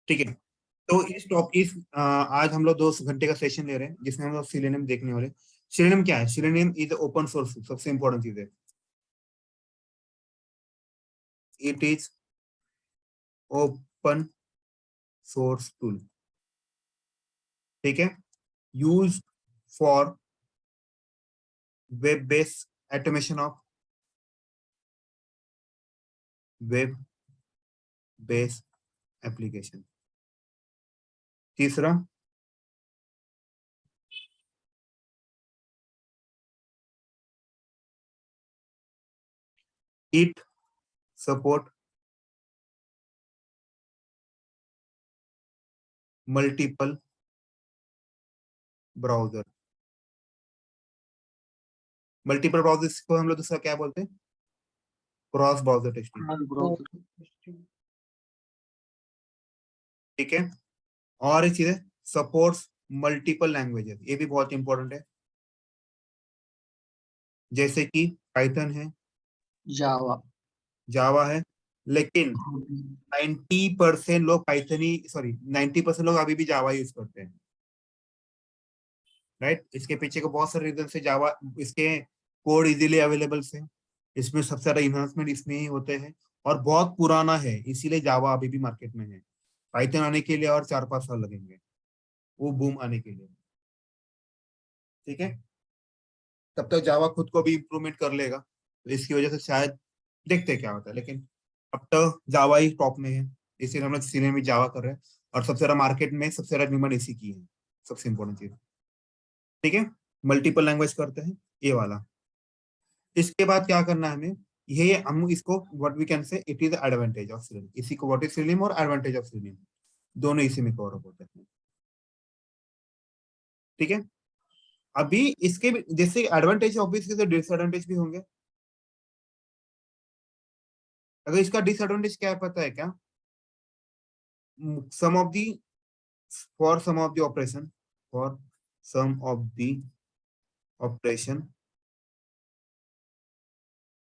ठीक है, तो आज हम लोग 2 घंटे का सेशन ले रहे हैं जिसमें हम लोग सिलेनियम देखने वाले। सिलेनियम क्या है? सिलेनियम इज ओपन सोर्स, सबसे इंपॉर्टेंट चीज है, it is open source tool. ठीक है, use for web based automation of web based application. तीसरा, it support multiple browser. Multiple browser को हम लोग दूसरा क्या बोलते हैं? Cross browser testing. ठीक है, और एक चीज है, सपोर्ट्स मल्टीपल लैंग्वेजेस, ये भी बहुत इंपॉर्टेंट है, जैसे कि पाइथन है, जावा है, लेकिन 90% लोग पाइथन 90% लोग अभी भी जावा यूज करते हैं, राइट। इसके पीछे को बहुत सारे रीजन से, जावा इसके कोड इजीली अवेलेबल है, इसमें सबसे ज्यादा इन्हांसमेंट इसमें ही होते हैं, और बहुत पुराना है, इसीलिए जावा अभी भी मार्केट में है। पाइथन आने के लिए और 4-5 साल लगेंगे, वो बूम आने के लिए। ठीक है, तब तक जावा खुद को भी इम्प्रूवमेंट कर लेगा, तो इसकी वजह से शायद देखते हैं क्या होता है, लेकिन अब तो जावा ही टॉप में है, इसीलिए हम लोग सीनियर में जावा कर रहे हैं, और सबसे ज्यादा मार्केट में सबसे ज्यादा डिमांड इसी की है, सबसे इंपॉर्टेंट चीज। ठीक है, मल्टीपल लैंग्वेज करते हैं, ये वाला। इसके बाद क्या करना है हमें, ये हम इसको what we can say it is advantage of Selenium, इसी को व्हाट इज सिलिम और एडवांटेज ऑफ सिलिम, दोनों इसी में कवर अप होते हैं। ठीक है, अभी इसके जैसे एडवांटेज ऑब्वियसली डिसएडवांटेज भी होंगे। अगर इसका डिसएडवांटेज क्या है पता है क्या? Some of the for some of the operation, for some of the operation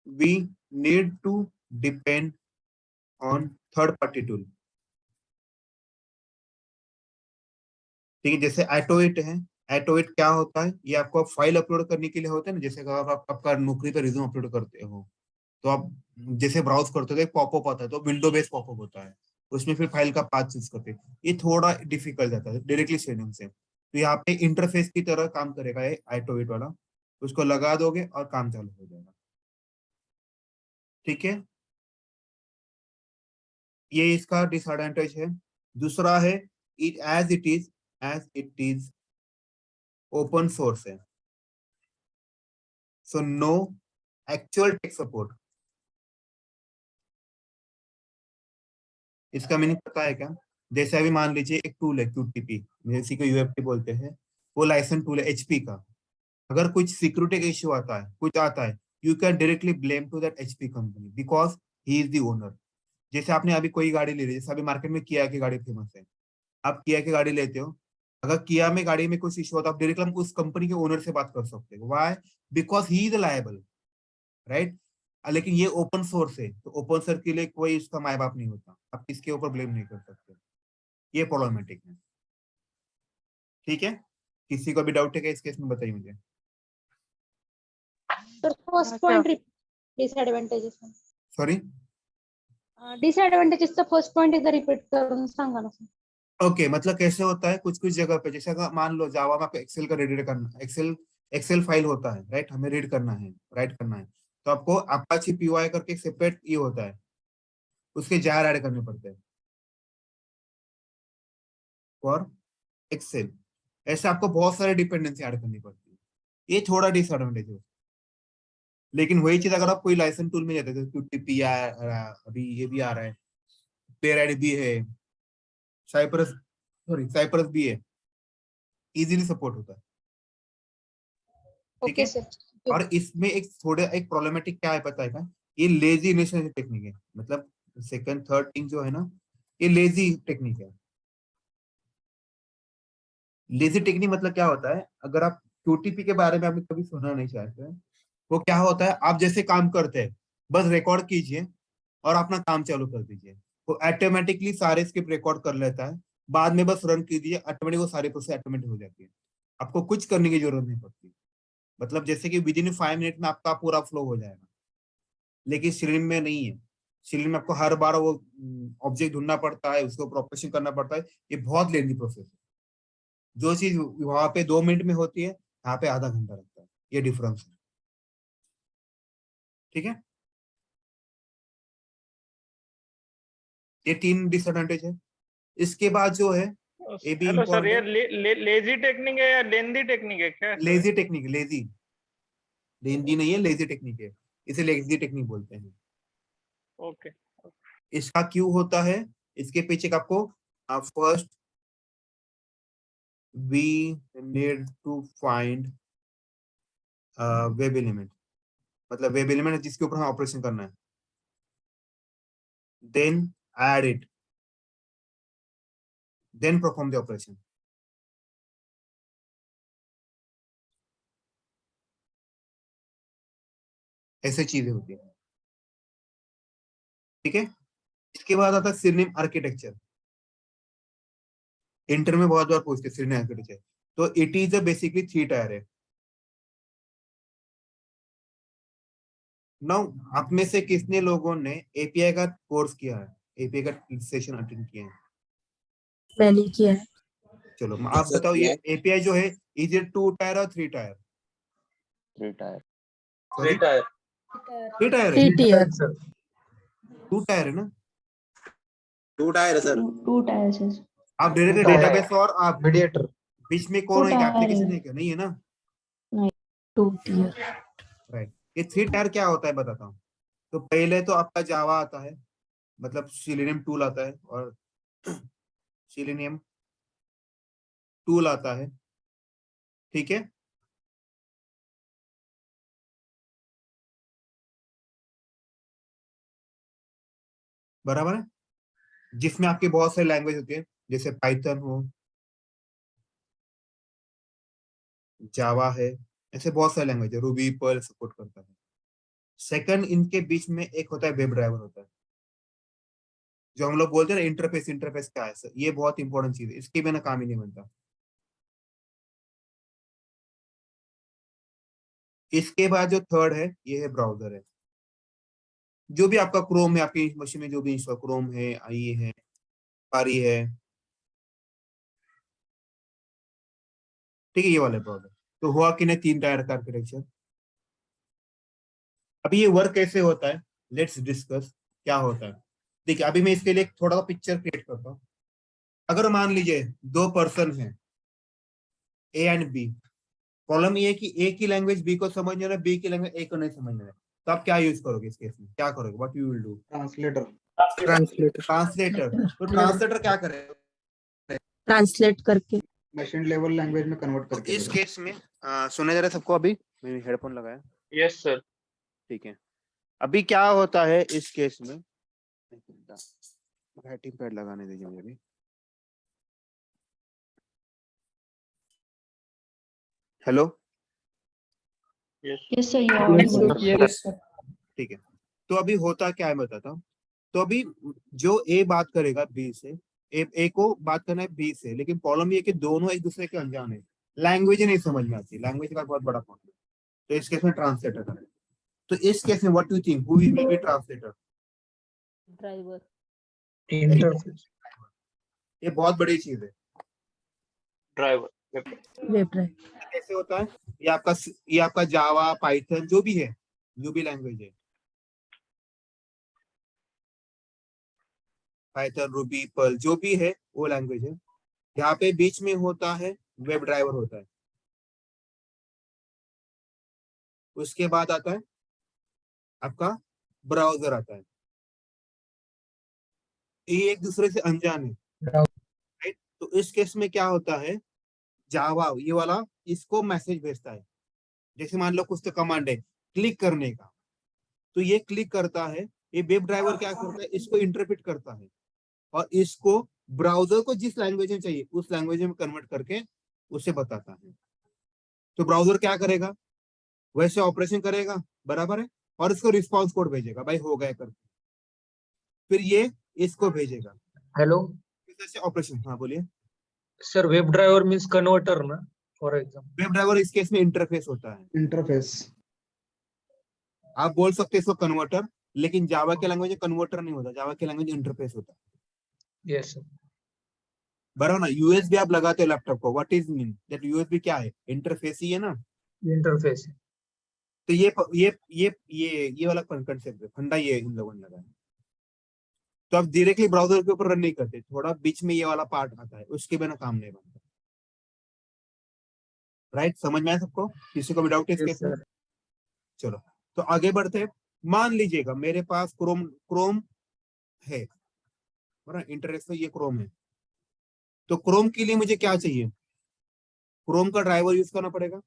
we need to depend on third party tool. ठीक है, जैसे एटोइट है, एटोइट क्या होता है, ये आपको फाइल अपलोड करने के लिए होता है ना, जैसे अगर आप आपका नौकरी पे रिज्यूम अपलोड करते हो, तो आप जैसे ब्राउज करते हो तो एक पॉपअप आता है, तो विंडो बेस्ड पॉपअप होता है, उसमें फिर फाइल का पाथ चूज करते हैं, ये थोड़ा डिफिकल्ट जाता है डायरेक्टली शेडिंग से। तो यहाँ पे इंटरफेस की तरह काम करेगा ये एटोइट वाला, उसको लगा दोगे और काम चालू हो जाएगा। ठीक है, ये इसका डिसएडवांटेज है। दूसरा है, it as it is open source है, so no actual tech support. इसका मीनिंग पता है क्या? जैसे अभी मान लीजिए एक टूल है क्यूटीपी, जैसे को यूएफटी बोलते हैं, वो लाइसेंस टूल है एचपी का। अगर कुछ सिक्योरिटी का इश्यू आता है, कुछ आता है, you can directly blame to that HP company because he is the owner. जैसे आपने अभी कोई गाड़ी ले ली, जैसे अभी मार्केट में किया की गाड़ी फेमस है, आप किया की गाड़ी लेते हो, अगर किया में गाड़ी में कुछ इश्यू होता है, आप डायरेक्टली उस कंपनी के ओनर से बात कर सकते हो, why? Because he is liable, right. लेकिन ये ओपन सोर्स है, तो ओपन सोर्स के लिए कोई इसका माए बाप नहीं होता, आप इसके ऊपर ब्लेम नहीं कर सकते, ये प्रॉब्लमेटिक है। ठीक है, किसी को भी डाउट है क्या इस केस में? बताइए मुझे। तर फर्स्ट पॉइंट डिसएडवांटेजेस सॉरी, डिसएडवांटेजेसचा फर्स्ट पॉइंट एकदा रिपीट करून सांगा ना सर। ओके, मतलब कैसे होता है, कुछ कुछ जगह पे, जैसे अगर मान लो जावा में आपको एक्सेल का रीड करना, एक्सेल फाइल होता है, राइट, हमें रीड करना है, राइट करना है, तो आपको अपाची पीवाई करके सेपरेट ये होता है, उसके जार ऐड करने पड़ते हैं फॉर एक्सेल। ऐसे आपको बहुत सारे डिपेंडेंसी ऐड करनी पड़ती है, ये थोड़ा डिसएडवांटेज है। लेकिन वही चीज अगर आप कोई लाइसेंस टूल में जाते हैं, क्यूटीपी अभी ये भी आ रहा है, पेरेड भी है, साइप्रस भी है, इजीली सपोर्ट होता है। ठीक ओके है, सर। और इसमें एक प्रॉब्लमेटिक क्या है पता है क्या? ये लेजी नेशन टेक्निक है, मतलब सेकंड थर्ड थिंग जो है ना, ये लेजी टेक्निक है। लेजी टेक्निक मतलब क्या होता है, अगर आप क्यूटीपी के बारे में आपने कभी सुना नहीं चाहते हैं, वो क्या होता है, आप जैसे काम करते हैं बस रिकॉर्ड कीजिए और अपना काम चालू कर दीजिए, वो ऑटोमेटिकली सारे स्क्रिप्ट रिकॉर्ड कर लेता है, बाद में बस रन कीजिए, ऑटोमेटिक वो सारे प्रोसेस ऑटोमेटिक हो जाती है, आपको कुछ करने की जरूरत नहीं पड़ती। मतलब जैसे कि विद इन 5 मिनट में आपका पूरा फ्लो हो जाएगा, लेकिन सिलिन में नहीं है। सिलिन में आपको हर बार वो ऑब्जेक्ट ढूंढना पड़ता है, उसको प्रोपेशन करना पड़ता है, ये बहुत लेंदी प्रोसेस है। जो चीज वहां पे 2 मिनट में होती है, यहाँ पे आधा घंटा लगता है, ये डिफरेंस है। ठीक है, ये 3 डिसएडवांटेज है। इसके बाद जो है ये भी हेलो सर, इम्पोर्टेंट ये है, लेजी टेक्निक है या लेंदी टेक्निक है क्या? लेजी टेक्निक, लेजी लेंदी नहीं है, लेजी टेक्निक है, इसे लेजी टेक्निक बोलते हैं। ओके। इसका क्यों होता है, इसके पीछे का आपको first we need to find web element, मतलब वेब एलिमेंट जिसके ऊपर हम ऑपरेशन करना है, then add it, then perform the operation. ऐसे चीजें होती है। ठीक है, इसके बाद आता है सिनोनिम आर्किटेक्चर। इंटर में बहुत बार पूछते हैं सिनोनिम आर्किटेक्चर, तो it is a basically 3 tyre है। नाउ आप में से कितने लोगों ने एपीआई का कोर्स किया है, एपीआई का सेशन अटेंड किया है? मैंने किया है। चलो आप बताओ, ये एपीआई जो है, इज इट 2 टायर और 3 टायर? 3 टायर। सॉरी, 3 टायर है, 3 टीयर 2 टायर है ना? 2 टायर है सर। 2 टायर्स है। आप डायरेक्ट टायर। डेटाबेस और आप मीडिएटर। बीच में कौन है, 2 टायर एप्लीकेशन है। है क्या? नहीं है ना, 2 टीयर। राइट। ये 3 टायर क्या होता है बताता हूँ। तो पहले तो आपका जावा आता है, मतलब सिलेनियम टूल आता है, और सिलेनियम टूल आता है। ठीक है, बराबर है, जिसमें आपकी बहुत सारी लैंग्वेज होती है, जैसे पाइथन हो, जावा है, ऐसे बहुत सारे लैंग्वेज है, रूबी पर्ल सपोर्ट करता है। सेकंड, इनके बीच में एक होता है वेब ड्राइवर होता है, जो हम लोग बोलते हैं ना इंटरफेस। इंटरफेस क्या है सर? ये बहुत इंपॉर्टेंट चीज है, इसके बिना काम ही नहीं बनता। इसके बाद जो थर्ड है, ये है ब्राउजर है। जो भी आपका क्रोम है, आपकी मशीन में जो भी इंस्टॉल, क्रोम है, आई है, पारी है, ठीक है, ये वाले ब्राउजर। तो हुआ कि नहीं 3 टायर का आर्किटेक्चर। अभी ये वर्क कैसे होता है, लेट्स डिस्कस क्या होता है। देखिए, अभी मैं इसके लिए एक थोड़ा सा पिक्चर क्रिएट करता हूँ। अगर मान लीजिए 2 पर्सन हैं, ए एंड बी। प्रॉब्लम ये है कि ए की लैंग्वेज बी को समझ रहा है, बी की लैंग्वेज ए को नहीं समझ रहा है, तो आप क्या यूज करोगे इस केस में? क्या करोगे, what you will do? Translator. Translator. Translator. तो ट्रांसलेटर क्या करेगा? ट्रांसलेट करके मशीन लेवल लैंग्वेज में कन्वर्ट तो करके इस देगा। केस में सुना जा रहा है सबको? अभी मैंने हेडफोन लगाया, यस सर। ठीक है। अभी क्या होता है इस केस में, राइटिंग पैड लगाने दीजिए मुझे भी। Hello, yes yes sir, you are. ठीक है। तो अभी होता क्या है मैं बताता हूँ। तो अभी जो ए बात करेगा बी से, ए को बात करना है बी से, लेकिन प्रॉब्लम ये है कि दोनों एक दूसरे के अनजान है, लैंग्वेज नहीं समझ में आती, लैंग्वेज का बहुत बड़ा प्रॉब्लम। तो इस केस में ट्रांसलेटर करें। तो इस केस में what do you think, who will be translator? Driver interface. ये बहुत बड़ी चीज है। ड्राइवर। Web driver. कैसे होता है? ये आपका जावा, पाइथन, जो भी है, जो भी लैंग्वेज है, पाइथन, रूबी, पर्ल, जो भी है वो लैंग्वेज है। यहाँ पे बीच में होता है वेब ड्राइवर होता है। उसके बाद आता है आपका ब्राउजर आता है। ये एक दूसरे से अनजान है, राइट? तो इस केस में क्या होता है, जावा ये वाला इसको मैसेज भेजता है। जैसे मान लो कुछ तो कमांड है क्लिक करने का, तो ये क्लिक करता है, ये वेब ड्राइवर क्या करता है, इसको इंटरप्रेट करता है, और इसको ब्राउजर को जिस लैंग्वेज में चाहिए उस लैंग्वेज में कन्वर्ट करके उसे बताता है। तो ब्राउजर क्या करेगा, वैसे ऑपरेशन करेगा, बराबर है, और इसको रिस्पॉन्स कोड भेजेगा, भाई हो गया करके। फिर ये इसको भेजेगा। हेलो इस तरह से ऑपरेशन। हाँ बोलिए। Sir, web driver means converter ना, फॉर एग्जाम्पल। वेब ड्राइवर इस केस में इंटरफेस होता है। इंटरफेस। आप बोल सकते हैं इसको कन्वर्टर, लेकिन जावा के लैंग्वेज में कन्वर्टर नहीं होता, जावा के लैंग्वेज इंटरफेस होता है। Yes sir. बराबर ना। यूएसबी आप लगाते हो लैपटॉप को, what is mean that USB क्या है? इंटरफेस ही है ना। इंटरफेस। तो ये वाला कंसेप्ट है, फंडा ये इन लोगों ने लगाया। तो आप डायरेक्टली ब्राउजर के ऊपर रन नहीं करते, थोड़ा बीच में ये वाला पार्ट आता है, उसके बिना काम नहीं बनता। राइट, समझ में आया सबको? किसी को भी डाउट है इस यस केस में? सर। चलो तो आगे बढ़ते हैं। मान लीजिएगा मेरे पास क्रोम है, बराबर, इंटरनेट से ये क्रोम है। तो क्रोम के लिए मुझे क्या चाहिए? क्रोम का ड्राइवर यूज करना पड़ेगा,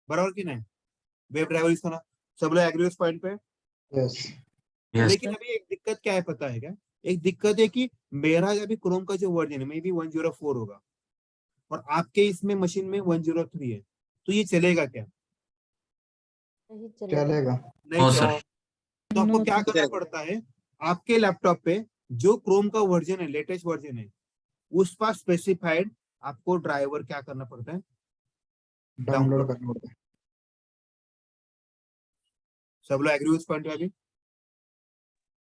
बराबर कि नहीं? वेब ड्राइवर यूज करना। सब लोग एग्री उस पॉइंट पे? यस। लेकिन अभी एक दिक्कत क्या है पता है क्या? एक दिक्कत है कि मेरा अभी क्रोम का जो वर्जन है मे बी 104 होगा, और आपके इसमें मशीन में 103 है। तो ये चलेगा क्या? नहीं चलेगा। चलेगा। नहीं सर। चलेगा। तो आपको क्या करना पड़ता है? आपके लैपटॉप पे जो क्रोम का वर्जन है, लेटेस्ट वर्जन है, उस पर स्पेसिफाइड आपको ड्राइवर क्या करना पड़ता है? डाउनलोड करना होता सब लोग एग्री उस पॉइंट पे अभी?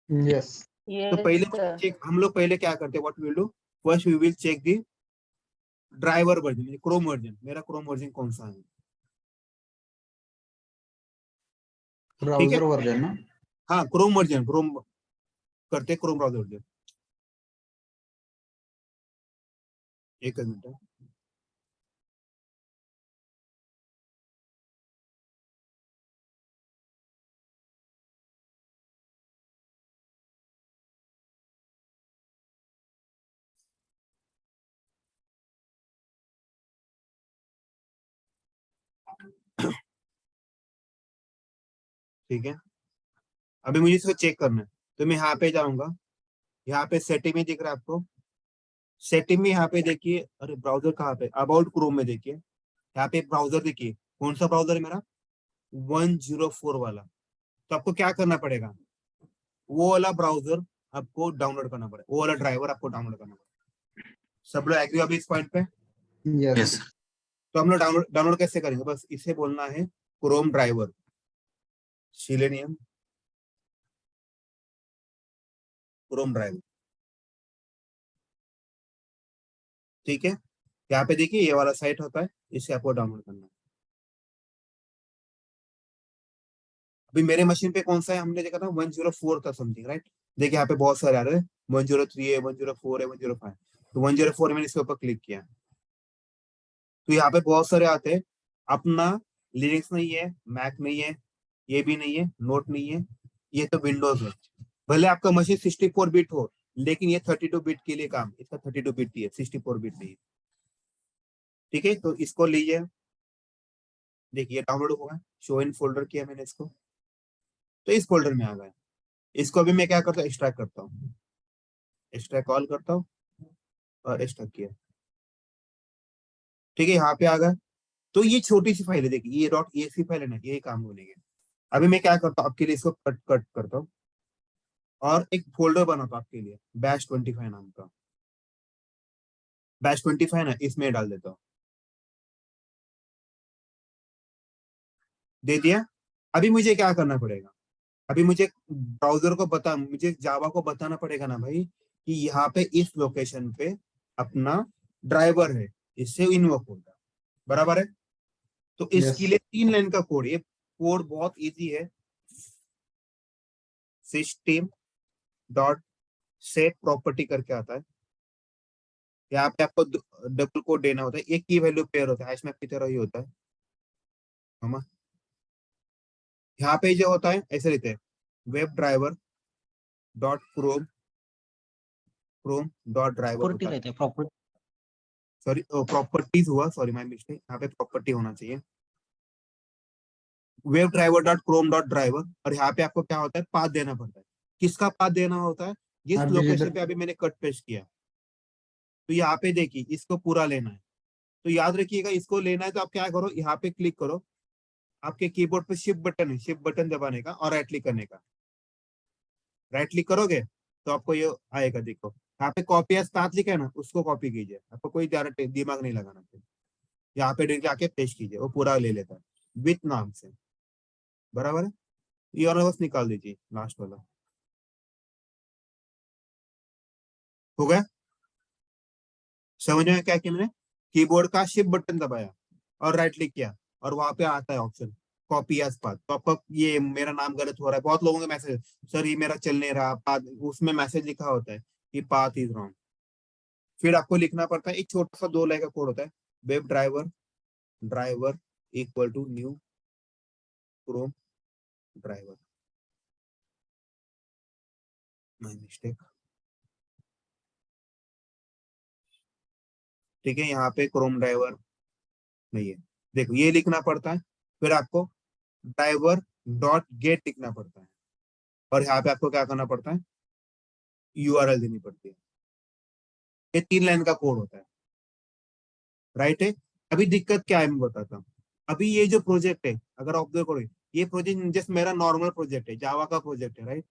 है। यस। तो पहले चेक, हम लोग पहले क्या करते हैं? What we will do, first we will check the driver version, Chrome version. मेरा क्रोम वर्जन कौन सा है? ब्राउजर वर्जन ना। हाँ क्रोम वर्जन, क्रोम करते, क्रोम ब्राउजर वर्जन। एक मिनट है। ठीक है, अभी मुझे इसको चेक करना है। तो मैं यहाँ पे जाऊंगा, यहाँ पे सेटिंग में दिख रहा है आपको। सेटिंग में यहाँ पे देखिए, अरे ब्राउजर कहाँ पे? अबाउट क्रोम में देखिए, यहाँ पे ब्राउजर देखिए। कौन सा ब्राउजर है मेरा? 104 वाला। तो आपको क्या करना पड़ेगा? वो वाला ब्राउजर आपको डाउनलोड करना पड़ेगा, वो वाला ड्राइवर आपको डाउनलोड करना पड़ेगा। सब लोग एग्री अभी इस पॉइंट पे? यस। तो हम लोग डाउनलोड कैसे करेंगे? बस इसे बोलना है Chrome driver, selenium Chrome driver. ठीक है, यहाँ पे देखिए ये वाला साइट होता है, इसे आपको डाउनलोड करना है। अभी मेरे मशीन पे कौन सा है? हमने देखा था 104 था समथिंग, राइट? देखिए यहाँ पे बहुत सारे आ रहे हैं, 103 है, 104 है, 105। तो 104 मैंने इसके ऊपर क्लिक किया, तो यहाँ पे बहुत सारे आते हैं। अपना लिनक्स नहीं है, मैक नहीं है, ये भी नहीं है, नोट नहीं है, ये तो विंडोज है। भले आपका मशीन 64 बिट हो, लेकिन ये 32 बिट के लिए काम, इसका 32 बिट ही है, 64 बिट नहीं है। ठीक है, तो इसको लीजिए, देखिए डाउनलोड होगा, शो इन फोल्डर किया मैंने इसको, तो इस फोल्डर में आ गया। इसको अभी मैं क्या करता हूँ? एक्सट्रैक्ट करता हूँ, एक्सट्रैक्ट कॉल करता हूँ और एक्सट्रैक्ट किया। ठीक है, यहाँ पे आ गया। तो ये छोटी सी फाइल है, देखिए ये .exe फाइल है ना, यही काम होने के। अभी मैं क्या करता हूँ आपके लिए, इसको कट करता हूँ और एक फोल्डर बनाता हूँ आपके लिए, bash25 नाम का। bash25 ना, इसमें डाल देता हूँ। दे दिया। अभी मुझे क्या करना पड़ेगा? अभी मुझे ब्राउजर को मुझे जावा को बताना पड़ेगा ना भाई, कि यहाँ पे इस लोकेशन पे अपना ड्राइवर है, इससे इन्वोक होगा, बराबर है? तो इसके लिए 3 लाइन का कोड, ये कोड बहुत इजी है। सिस्टम डॉट सेट प्रॉपर्टी करके आता है, यहाँ पे आपको डबल कोड देना होता है, एक की वैल्यू पेयर होता है, हैश मैप की तरह ही होता है। यहाँ पे जो होता है ऐसे रहते हैं, web driver dot Chrome dot driver होता है। सॉरी प्रॉपर्टीज हुआ, सॉरी माय मिस्टेक, यहाँ पे प्रॉपर्टी होना चाहिए, web driver dot Chrome dot driver. और यहाँ पे आपको क्या होता है? पाथ देना पड़ता है। किसका पाथ देना होता है? जिस लोकेशन पे अभी मैंने कट पेस्ट किया। तो यहाँ पे देखिए, इसको पूरा लेना है, तो याद रखिएगा इसको लेना है तो आप क्या करो, यहाँ पे क्लिक करो, आपके कीबोर्ड पे शिफ्ट बटन है, शिफ्ट बटन दबाने का और राइट क्लिक करने का। राइट क्लिक करोगे तो आपको ये आएगा, देखो यहाँ पे कॉपी एज पाथ लिखा है ना, उसको कॉपी कीजिए, आपको कोई ज्यादा दिमाग नहीं लगाना फिर। यहाँ पे डायरेक्टली आके पेस्ट कीजिए, वो पूरा ले लेता है विथ नाम से, बराबर है। ये वाला बस निकाल दीजिए लास्ट वाला, हो गया। समझ में क्या किया मैंने, कीबोर्ड का शिफ्ट बटन दबाया और राइट क्लिक किया और वहां पे आता है ऑप्शन कॉपी एज पाथ। तो आपका ये मेरा नाम गलत हो रहा है, बहुत लोगों के मैसेज, सर ये मेरा चल नहीं रहा पाथ, उसमें मैसेज लिखा होता है कि पाथ इज रॉन्ग। फिर आपको लिखना पड़ता है, एक छोटा सा 2 लाइन का कोड होता है, web driver equal to new Chrome driver, my mistake. ठीक है, यहाँ पे क्रोम ड्राइवर नहीं है, देखो ये लिखना पड़ता है। फिर आपको ड्राइवर डॉट गेट लिखना पड़ता है और यहाँ पे आपको क्या करना पड़ता है, यूआरएल देनी पड़ती है। ये 3 लाइन का कोड होता है, राइट है। अभी दिक्कत क्या है मैं बताता हूँ। अभी ये जो प्रोजेक्ट है, अगर आप देखो ये प्रोजेक्ट जस्ट मेरा नॉर्मल प्रोजेक्ट है, जावा का प्रोजेक्ट है, राइट।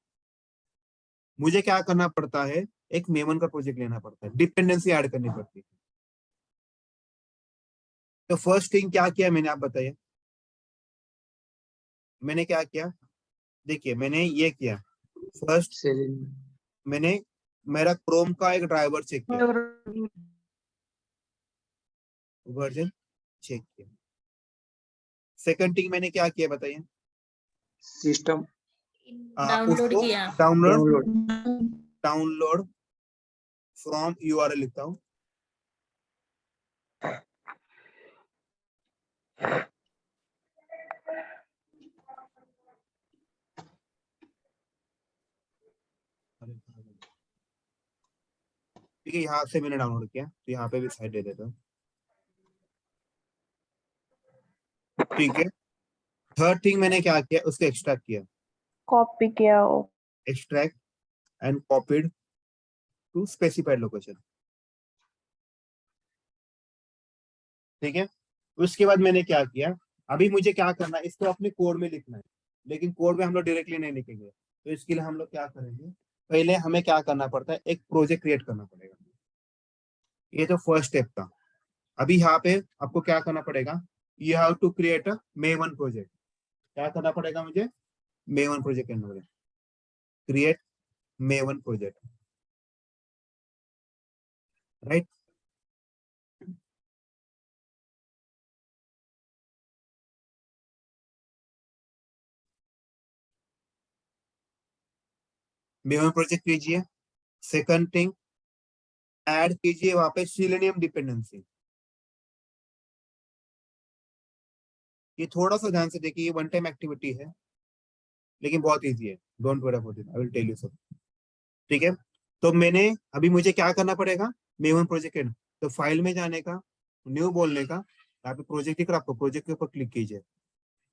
मुझे क्या करना पड़ता है, एक मेमन का प्रोजेक्ट लेना पड़ता है, डिपेंडेंसी ऐड करनी पड़ती है। तो फर्स्ट थिंग क्या किया मैंने, आप बताइए मैंने क्या किया। देखिए मैंने ये किया, फर्स्ट मैंने मेरा क्रोम का एक ड्राइवर चेक किया, वर्जन चेक किया। सेकंड थिंग मैंने क्या किया बताइए, सिस्टम डाउनलोड किया। डाउनलोड फ्रॉम यूआरएल लिखता हूँ, ठीक है। यहाँ से मैंने डाउनलोड किया, तो यहाँ पे भी साइड दे देता हूँ, ठीक है। थर्ड थिंग मैंने क्या किया, उसको एक्सट्रैक्ट किया, कॉपी किया हो। Extract and copied to specified location, ठीक है। उसके बाद मैंने क्या किया, अभी मुझे क्या करना है, इसको अपने कोड में लिखना है, लेकिन कोड में हम लोग डायरेक्टली नहीं लिखेंगे। तो इसके लिए हम लोग क्या करेंगे, पहले हमें क्या करना पड़ता है, एक प्रोजेक्ट क्रिएट करना पड़ेगा। ये तो फर्स्ट स्टेप था। अभी यहाँ पे आपको क्या करना पड़ेगा, you have to create a Maven project. क्या करना पड़ेगा मुझे, मेवन प्रोजेक्ट करना पड़ेगा, create Maven project, right. Maven project कीजिए। सेकंड थिंग, ऐड कीजिए वहां पे सेलेनियम डिपेंडेंसी। ये थोड़ा सा ध्यान से देखिए, ये वन टाइम एक्टिविटी है लेकिन बहुत इजी है, don't worry about it, I will tell you सब, ठीक है। तो मैंने अभी मुझे क्या करना पड़ेगा, मेवन प्रोजेक्ट है, तो फाइल में जाने का, न्यू बोलने का, यहाँ पे प्रोजेक्ट दिख रहा है आपको, प्रोजेक्ट के ऊपर क्लिक कीजिए।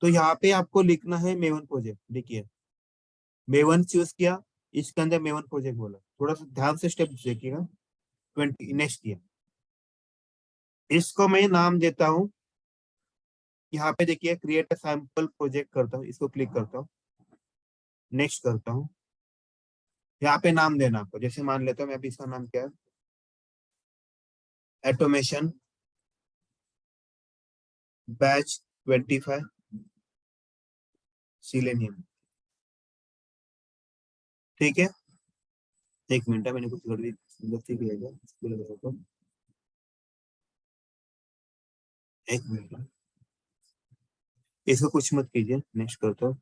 तो यहाँ पे आपको लिखना है मेवन प्रोजेक्ट, देखिए मेवन चूज किया, इसके अंदर मेवन प्रोजेक्ट बोला, थोड़ा सा ध्यान से स्टेप देखिएगा। 20 नेक्स्ट किया, इसको मैं नाम देता हूँ, यहाँ पे देखिए क्रिएट अ सैंपल प्रोजेक्ट करता हूँ, इसको क्लिक करता हूँ, नेक्स्ट करता हूँ। यहाँ पे नाम देना आपको, जैसे मान लेता हूँ मैं, अभी इसका नाम क्या है, ऑटोमेशन बैच 25 सिलेनियम, ठीक है। एक मिनट है, मैंने कुछ गलती किया है, एक मिनट, इसको कुछ मत कीजिए, नेक्स्ट करता हूँ।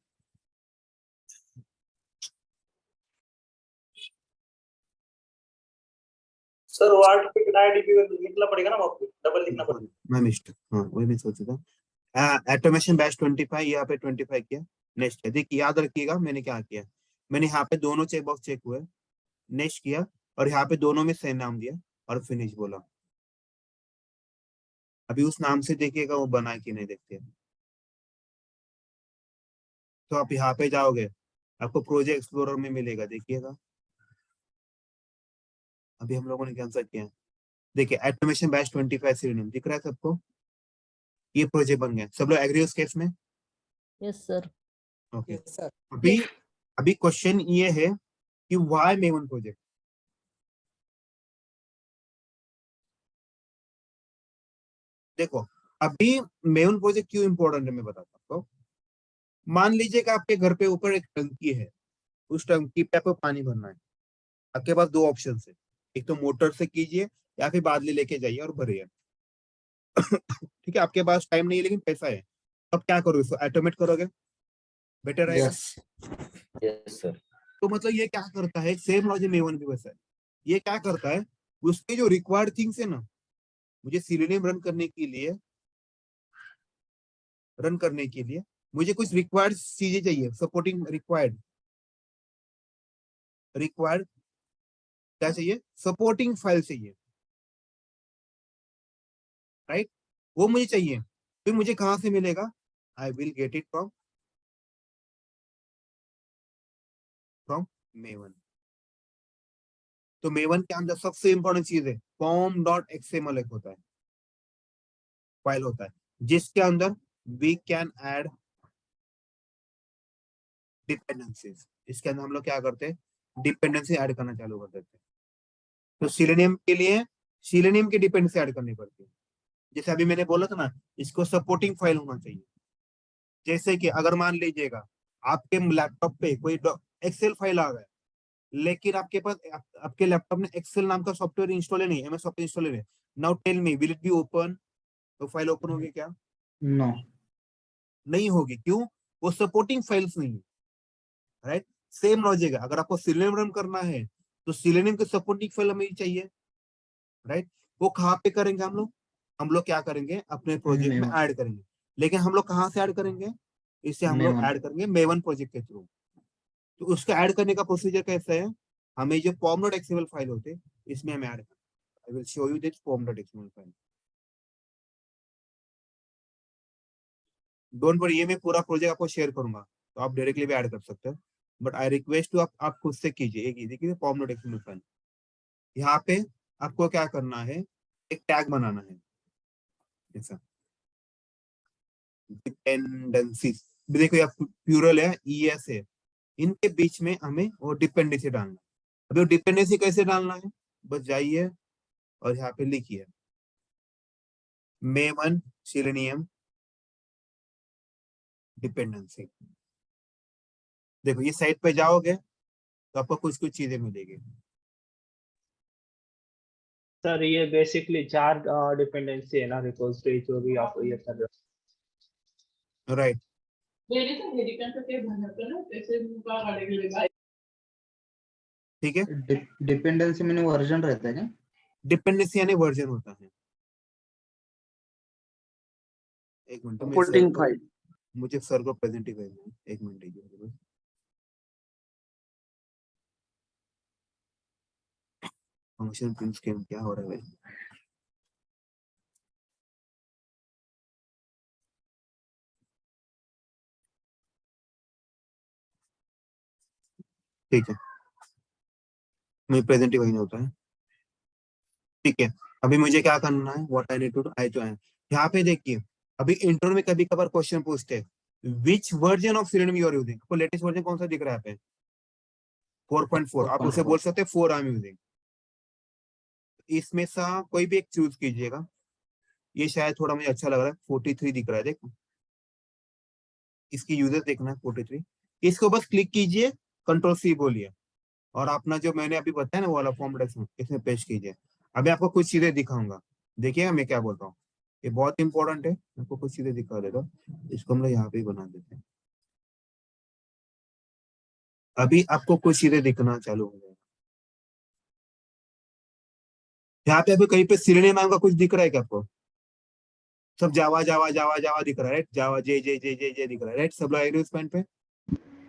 सर वार्ड पे आईडी लिखना पड़ेगा ना, आपको डबल लिखना पड़ेगा। मैं मिस्टेक, हाँ वही मैं सोचा था। ऑटोमेशन बैच 25, यहाँ पे 25 किया, नेक्स्ट है। देखिए याद रखिएगा मैंने क्या किया, मैंने यहाँ पे दोनों चेक बॉक्स चेक हुए, नेक्स्ट किया और यहाँ पे दोनों में सेम नाम दिया और फिनिश बोला। अभी उस नाम से देखिएगा वो बना कि नहीं, देखते हैं। तो आप यहाँ पे जाओगे, आपको प्रोजेक्ट एक्सप्लोरर में मिलेगा, देखिएगा अभी हम लोगों ने कैंसिल किया है। देखिए ऑटोमेशन बैच 25 सिलेनियम दिख रहा है सबको, ये प्रोजेक्ट बन गया। सब लोग एग्री उस केस में, यस सर। ओके। अभी क्वेश्चन ये है कि व्हाई मेवन प्रोजेक्ट। देखो अभी मेवन प्रोजेक्ट क्यों इंपॉर्टेंट है मैं बताता हूँ आपको। मान लीजिए कि आपके घर पे ऊपर एक टंकी है, उस टंकी पे आपको पानी भरना है। आपके पास दो ऑप्शन है, एक तो मोटर से कीजिए या फिर बादली लेके जाइए और भरिए। ठीक है, आपके पास टाइम नहीं है लेकिन पैसा है, अब क्या करोगे, इसको ऑटोमेट करोगे, बेटर रहेगा। Yes yes sir. तो मतलब ये क्या करता है, सेम लॉजिक में भी वैसा है। ये क्या करता है, उसके जो रिक्वायर्ड थिंग्स है ना, मुझे सिलेनियम रन करने के लिए मुझे कुछ रिक्वायर्ड चीजें चाहिए, सपोर्टिंग रिक्वायर्ड क्या चाहिए, सपोर्टिंग फाइल चाहिए, राइट। वो मुझे चाहिए, फिर मुझे कहां से मिलेगा, I will get it from maven. तो मेवन के अंदर सबसे इंपॉर्टेंट चीज है pom.xml एक होता है, फाइल होता है, जिसके अंदर वी कैन ऐड डिपेंडेंसीज। इसके अंदर हम लोग क्या करते हैं, डिपेंडेंसी ऐड करना चालू कर देते हैं। तो सिलेनियम के लिए सिलेनियम की डिपेंडेंसी ऐड करनी पड़ती है। जैसे अभी मैंने बोला था ना, इसको सपोर्टिंग फाइल होना चाहिए। जैसे कि अगर मान लीजिएगा आपके लैपटॉप पे कोई एक्सेल फाइल आ गया, लेकिन आपके पास आपके लैपटॉप में एक्सेल नाम का सॉफ्टवेयर इंस्टॉल है नहीं, एमएस ऑफिस इंस्टॉल है। Now tell me, will it be open, तो फाइल ओपन होगी क्या, नो नहीं होगी। क्यों, वो सपोर्टिंग फाइल्स नहीं है, राइट। सेम लॉजिक है, अगर आपको सिलेनियम रन करना है तो सिलेनियम की सपोर्टिंग फाइल हमें चाहिए, राइट। वो कहाँ पे करेंगे हम लोग क्या करेंगे, अपने प्रोजेक्ट में मेवन ऐड करेंगे। लेकिन हम लोग कहाँ से ऐड करेंगे, इसे हम लोग मेवन ऐड करेंगे मेवन प्रोजेक्ट के थ्रू। तो उसका ऐड करने का प्रोसीजर कैसा है, हमें जो pom.xml फाइल होते हैं इसमें हमें ऐड करना। I will show you this pom.xml file. Don't worry, ये मैं पूरा प्रोजेक्ट आपको शेयर करूंगा, तो आप डायरेक्टली भी ऐड कर सकते हैं, बट आई रिक्वेस्ट टू आप खुद से कीजिए। एक देखिए pom.xml फाइल, यहाँ पे आपको क्या करना है, एक टैग बनाना है ऐसा, डिपेंडेंसीज। देखो ये प्लूरल है, ईएस है, इनके बीच में हमें वो डिपेंडेंसी डालना है। अभी वो डिपेंडेंसी कैसे डालना है, बस जाइए और यहाँ पे लिखिए मेवन सिलेनियम डिपेंडेंसी। देखो ये साइट पे जाओगे तो आपको कुछ कुछ चीजें मिलेगी। सर ये बेसिकली 4 डिपेंडेंसी है ना, रिपोजिटरी जो भी आप ये कर रहे हो। राइट, ठीक है। डिपेंडेंसी में वर्जन रहता है क्या? डिपेंडेंसी यानी वर्जन होता है। एक मिनट, मुझे सर को प्रेजेंट ही करना है, एक मिनट दीजिए। फंक्शन प्रिंट स्कीम क्या हो रहा है, ठीक है, मैं प्रेजेंट ही वही होता है, ठीक है। अभी मुझे क्या करना है, what I need to do, I तो यहाँ पे देखिए, अभी इंटरव्यू में कभी कभार क्वेश्चन पूछते हैं which version of Selenium you are using. आपको लेटेस्ट वर्जन कौन सा दिख रहा है यहाँ पे, 4.4। आप उसे बोल सकते हैं 4 आई एम यूजिंग। इसमें सा कोई भी एक चूज कीजिएगा। ये शायद थोड़ा मुझे अच्छा लग रहा है, 43 दिख रहा है, देखो इसकी यूजर देखना है 43। इसको बस क्लिक कीजिए, कंट्रोल सी बोलिए, और अपना जो मैंने अभी बताया ना वो वाला फॉर्म इसमें पेश कीजिए। अभी आपको कुछ चीजें दिखाऊंगा, देखिएगा मैं क्या बोलता हूँ, ये बहुत इंपॉर्टेंट है। आपको कुछ चीजें दिखा देता हूँ, इसको हम लोग यहाँ पे ही बना देते हैं। अभी आपको कुछ चीजें दिखना चालू हो जाएगा। यहाँ पे अभी कहीं पे सिलेनियम नाम का कुछ दिख रहा है क्या आपको, सब जावा जावा जावा जावा दिख रहा है, राइट। जावा जे जे जे जे जे दिख रहा है, राइट। सब लोग एग्री इस पॉइंट पे।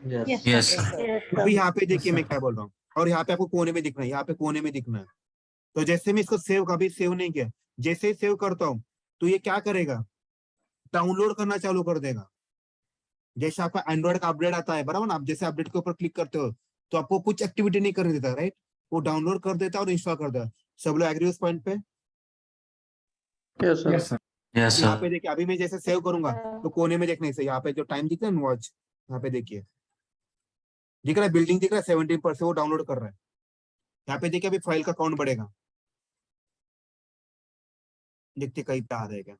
Yes, Yes, sir. sir. अभी यहाँ पे देखिए मैं क्या बोल रहा हूँ, और यहाँ पे आपको कोने में दिखना है, यहाँ पे कोने में दिखना है। तो जैसे मैं इसको सेव, कभी सेव नहीं किया, जैसे ही सेव करता हूँ तो ये क्या करेगा, डाउनलोड करना चालू कर देगा। जैसे आपका एंड्रॉइड का अपडेट आता है, बराबर ना, आप जैसे अपडेट के ऊपर क्लिक करते हो तो आपको कुछ एक्टिविटी नहीं करने देता, राइट। वो डाउनलोड कर देता है और इंस्टॉल कर देता है। सब लोग एग्री उस पॉइंट पे। Yes sir. यस यहाँ सर। पे देखिए, अभी मैं जैसे सेव करूंगा तो कोने में देखने से यहाँ पे जो टाइम दिखता है वॉच, यहाँ पे देखिए दिख रहा है, बिल्डिंग दिख रहा है, 17% वो डाउनलोड कर रहा है। यहाँ पे देखिए अभी फाइल का काउंट बढ़ेगा, देखते कहीं पे आ जाएगा।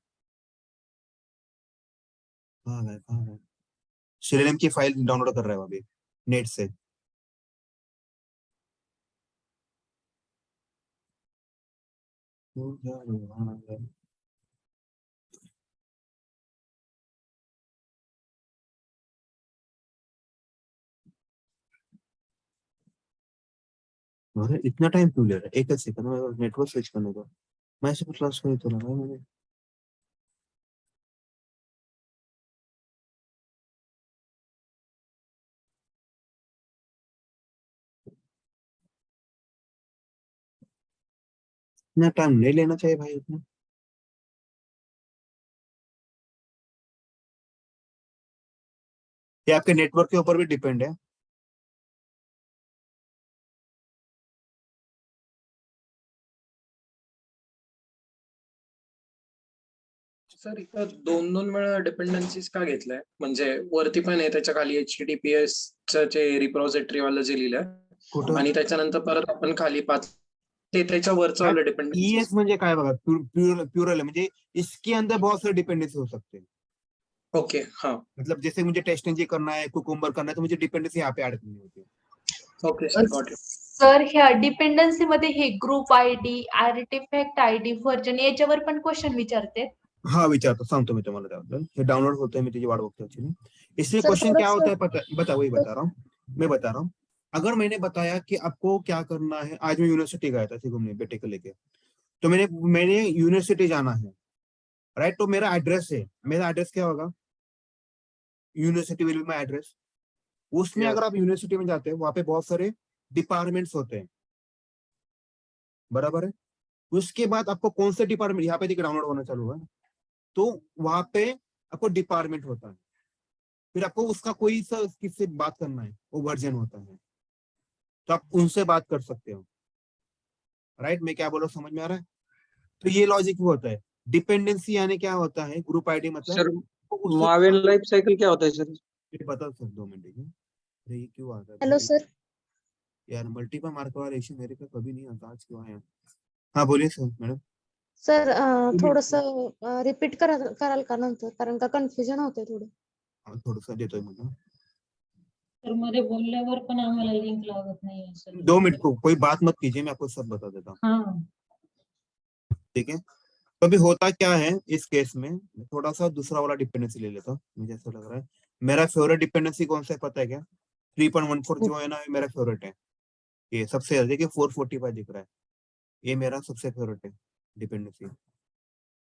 कहाँ गए श्रीराम की फाइल डाउनलोड कर रहा है वो अभी नेट से। अरे इतना टाइम क्यों ले रहा है? एक सेकंड में नेटवर्क स्विच करने का। मैं ऐसे क्लास में तो लगा मैंने। इतना टाइम नहीं लेना चाहिए भाई इतना। ये आपके नेटवर्क के ऊपर भी डिपेंड है। सर इथं दोन दोन वेळा डिपेंडन्सीज का घेतलाय? म्हणजे वरती पण आहे, त्याच्या खाली HTTPS चे रिपॉझिटरी वाला जे लिहिलंय कुठं आणि त्याच्यानंतर परत आपण खाली पाच ते त्याच्या वरचं वाला डिपेंडन्सी. ES म्हणजे काय बघा, प्यूरल म्हणजे इसके अंदर बहुत सारे डिपेंडेंसी हो सकते हैं। ओके, हाँ मतलब जैसे मुझे टेस्ट एनजी करना है, कुकुम्बर करना है, तो मुझे डिपेंडेंसी यहाँ पे ऐड करनी होती है। Okay sir, got it. Sir ह्या डिपेंडन्सी मध्ये हे group ID, artifact ID, version याच्यावर पण क्वेश्चन विचारते. हाँ विचारतो, सांगतो मी तुम्हाला त्याबद्दल। हे डाउनलोड होते मी त्याची वाट बघतो एक्चुअली। इसलिए सर, क्वेश्चन क्या थोड़ा होता है पता बता वही बता रहा हूँ मैं बता रहा हूँ। अगर मैंने बताया कि आपको क्या करना है, आज मैं यूनिवर्सिटी गया था ऐसे घूमने बेटे को लेके, तो मैंने यूनिवर्सिटी जाना है, राइट? तो मेरा एड्रेस है, मेरा एड्रेस क्या होगा? University will be my address. उसमें Yes. अगर आप यूनिवर्सिटी में जाते हैं, वहां पे बहुत सारे डिपार्टमेंट्स होते हैं, बराबर है? उसके बाद आपको कौन से डिपार्टमेंट, यहाँ पे देखिए डाउनलोड होना चालू हुआ है, तो वहां पे आपको डिपार्टमेंट होता है, फिर आपको उसका कोई सा किससे बात करना है, वो वर्जन होता है, तो आप उनसे बात कर सकते हो, राइट? मैं क्या बोल रहा हूँ समझ में आ रहा है? तो ये लॉजिक होता है। डिपेंडेंसी यानी क्या होता है, ग्रुप आईडी मतलब सर उससे- माविन लाइफ साइकिल क्या होता है सर? ये बता सर 2 मिनट ठीक है? अरे ये क्यों आ गया हेलो सर. यार? मल्टीपल मार्क वाला इश्यू मेरे पे कभी नहीं आता, आज क्यों आया? हाँ बोलिए सर मैडम। सर थोडस रिपीट कराल का नंतर, कारण का कन्फ्युजन होते थोडं. हाँ थोड़ा देतोय म्हणून। तर मध्ये बोलल्यावर पण आम्हाला लिंक लागत नाहीये सर. 2 मिनट को कोई बात मत कीजिए, मैं आपको सब बता देता हूँ, हाँ ठीक है? तो अभी होता क्या है इस केस में, मैं थोड़ा सा दूसरा वाला डिपेंडेंसी ले लेता हूँ, मुझे ऐसा लग रहा है। मेरा फेवरेट डिपेंडेंसी कौन सा है पता है क्या? 3.14 जो है ना, ये मेरा फेवरेट है। ये सबसे ज्यादा देखिए 445 दिख रहा है, ये मेरा सबसे फेवरेट है डिपेंडेंसी।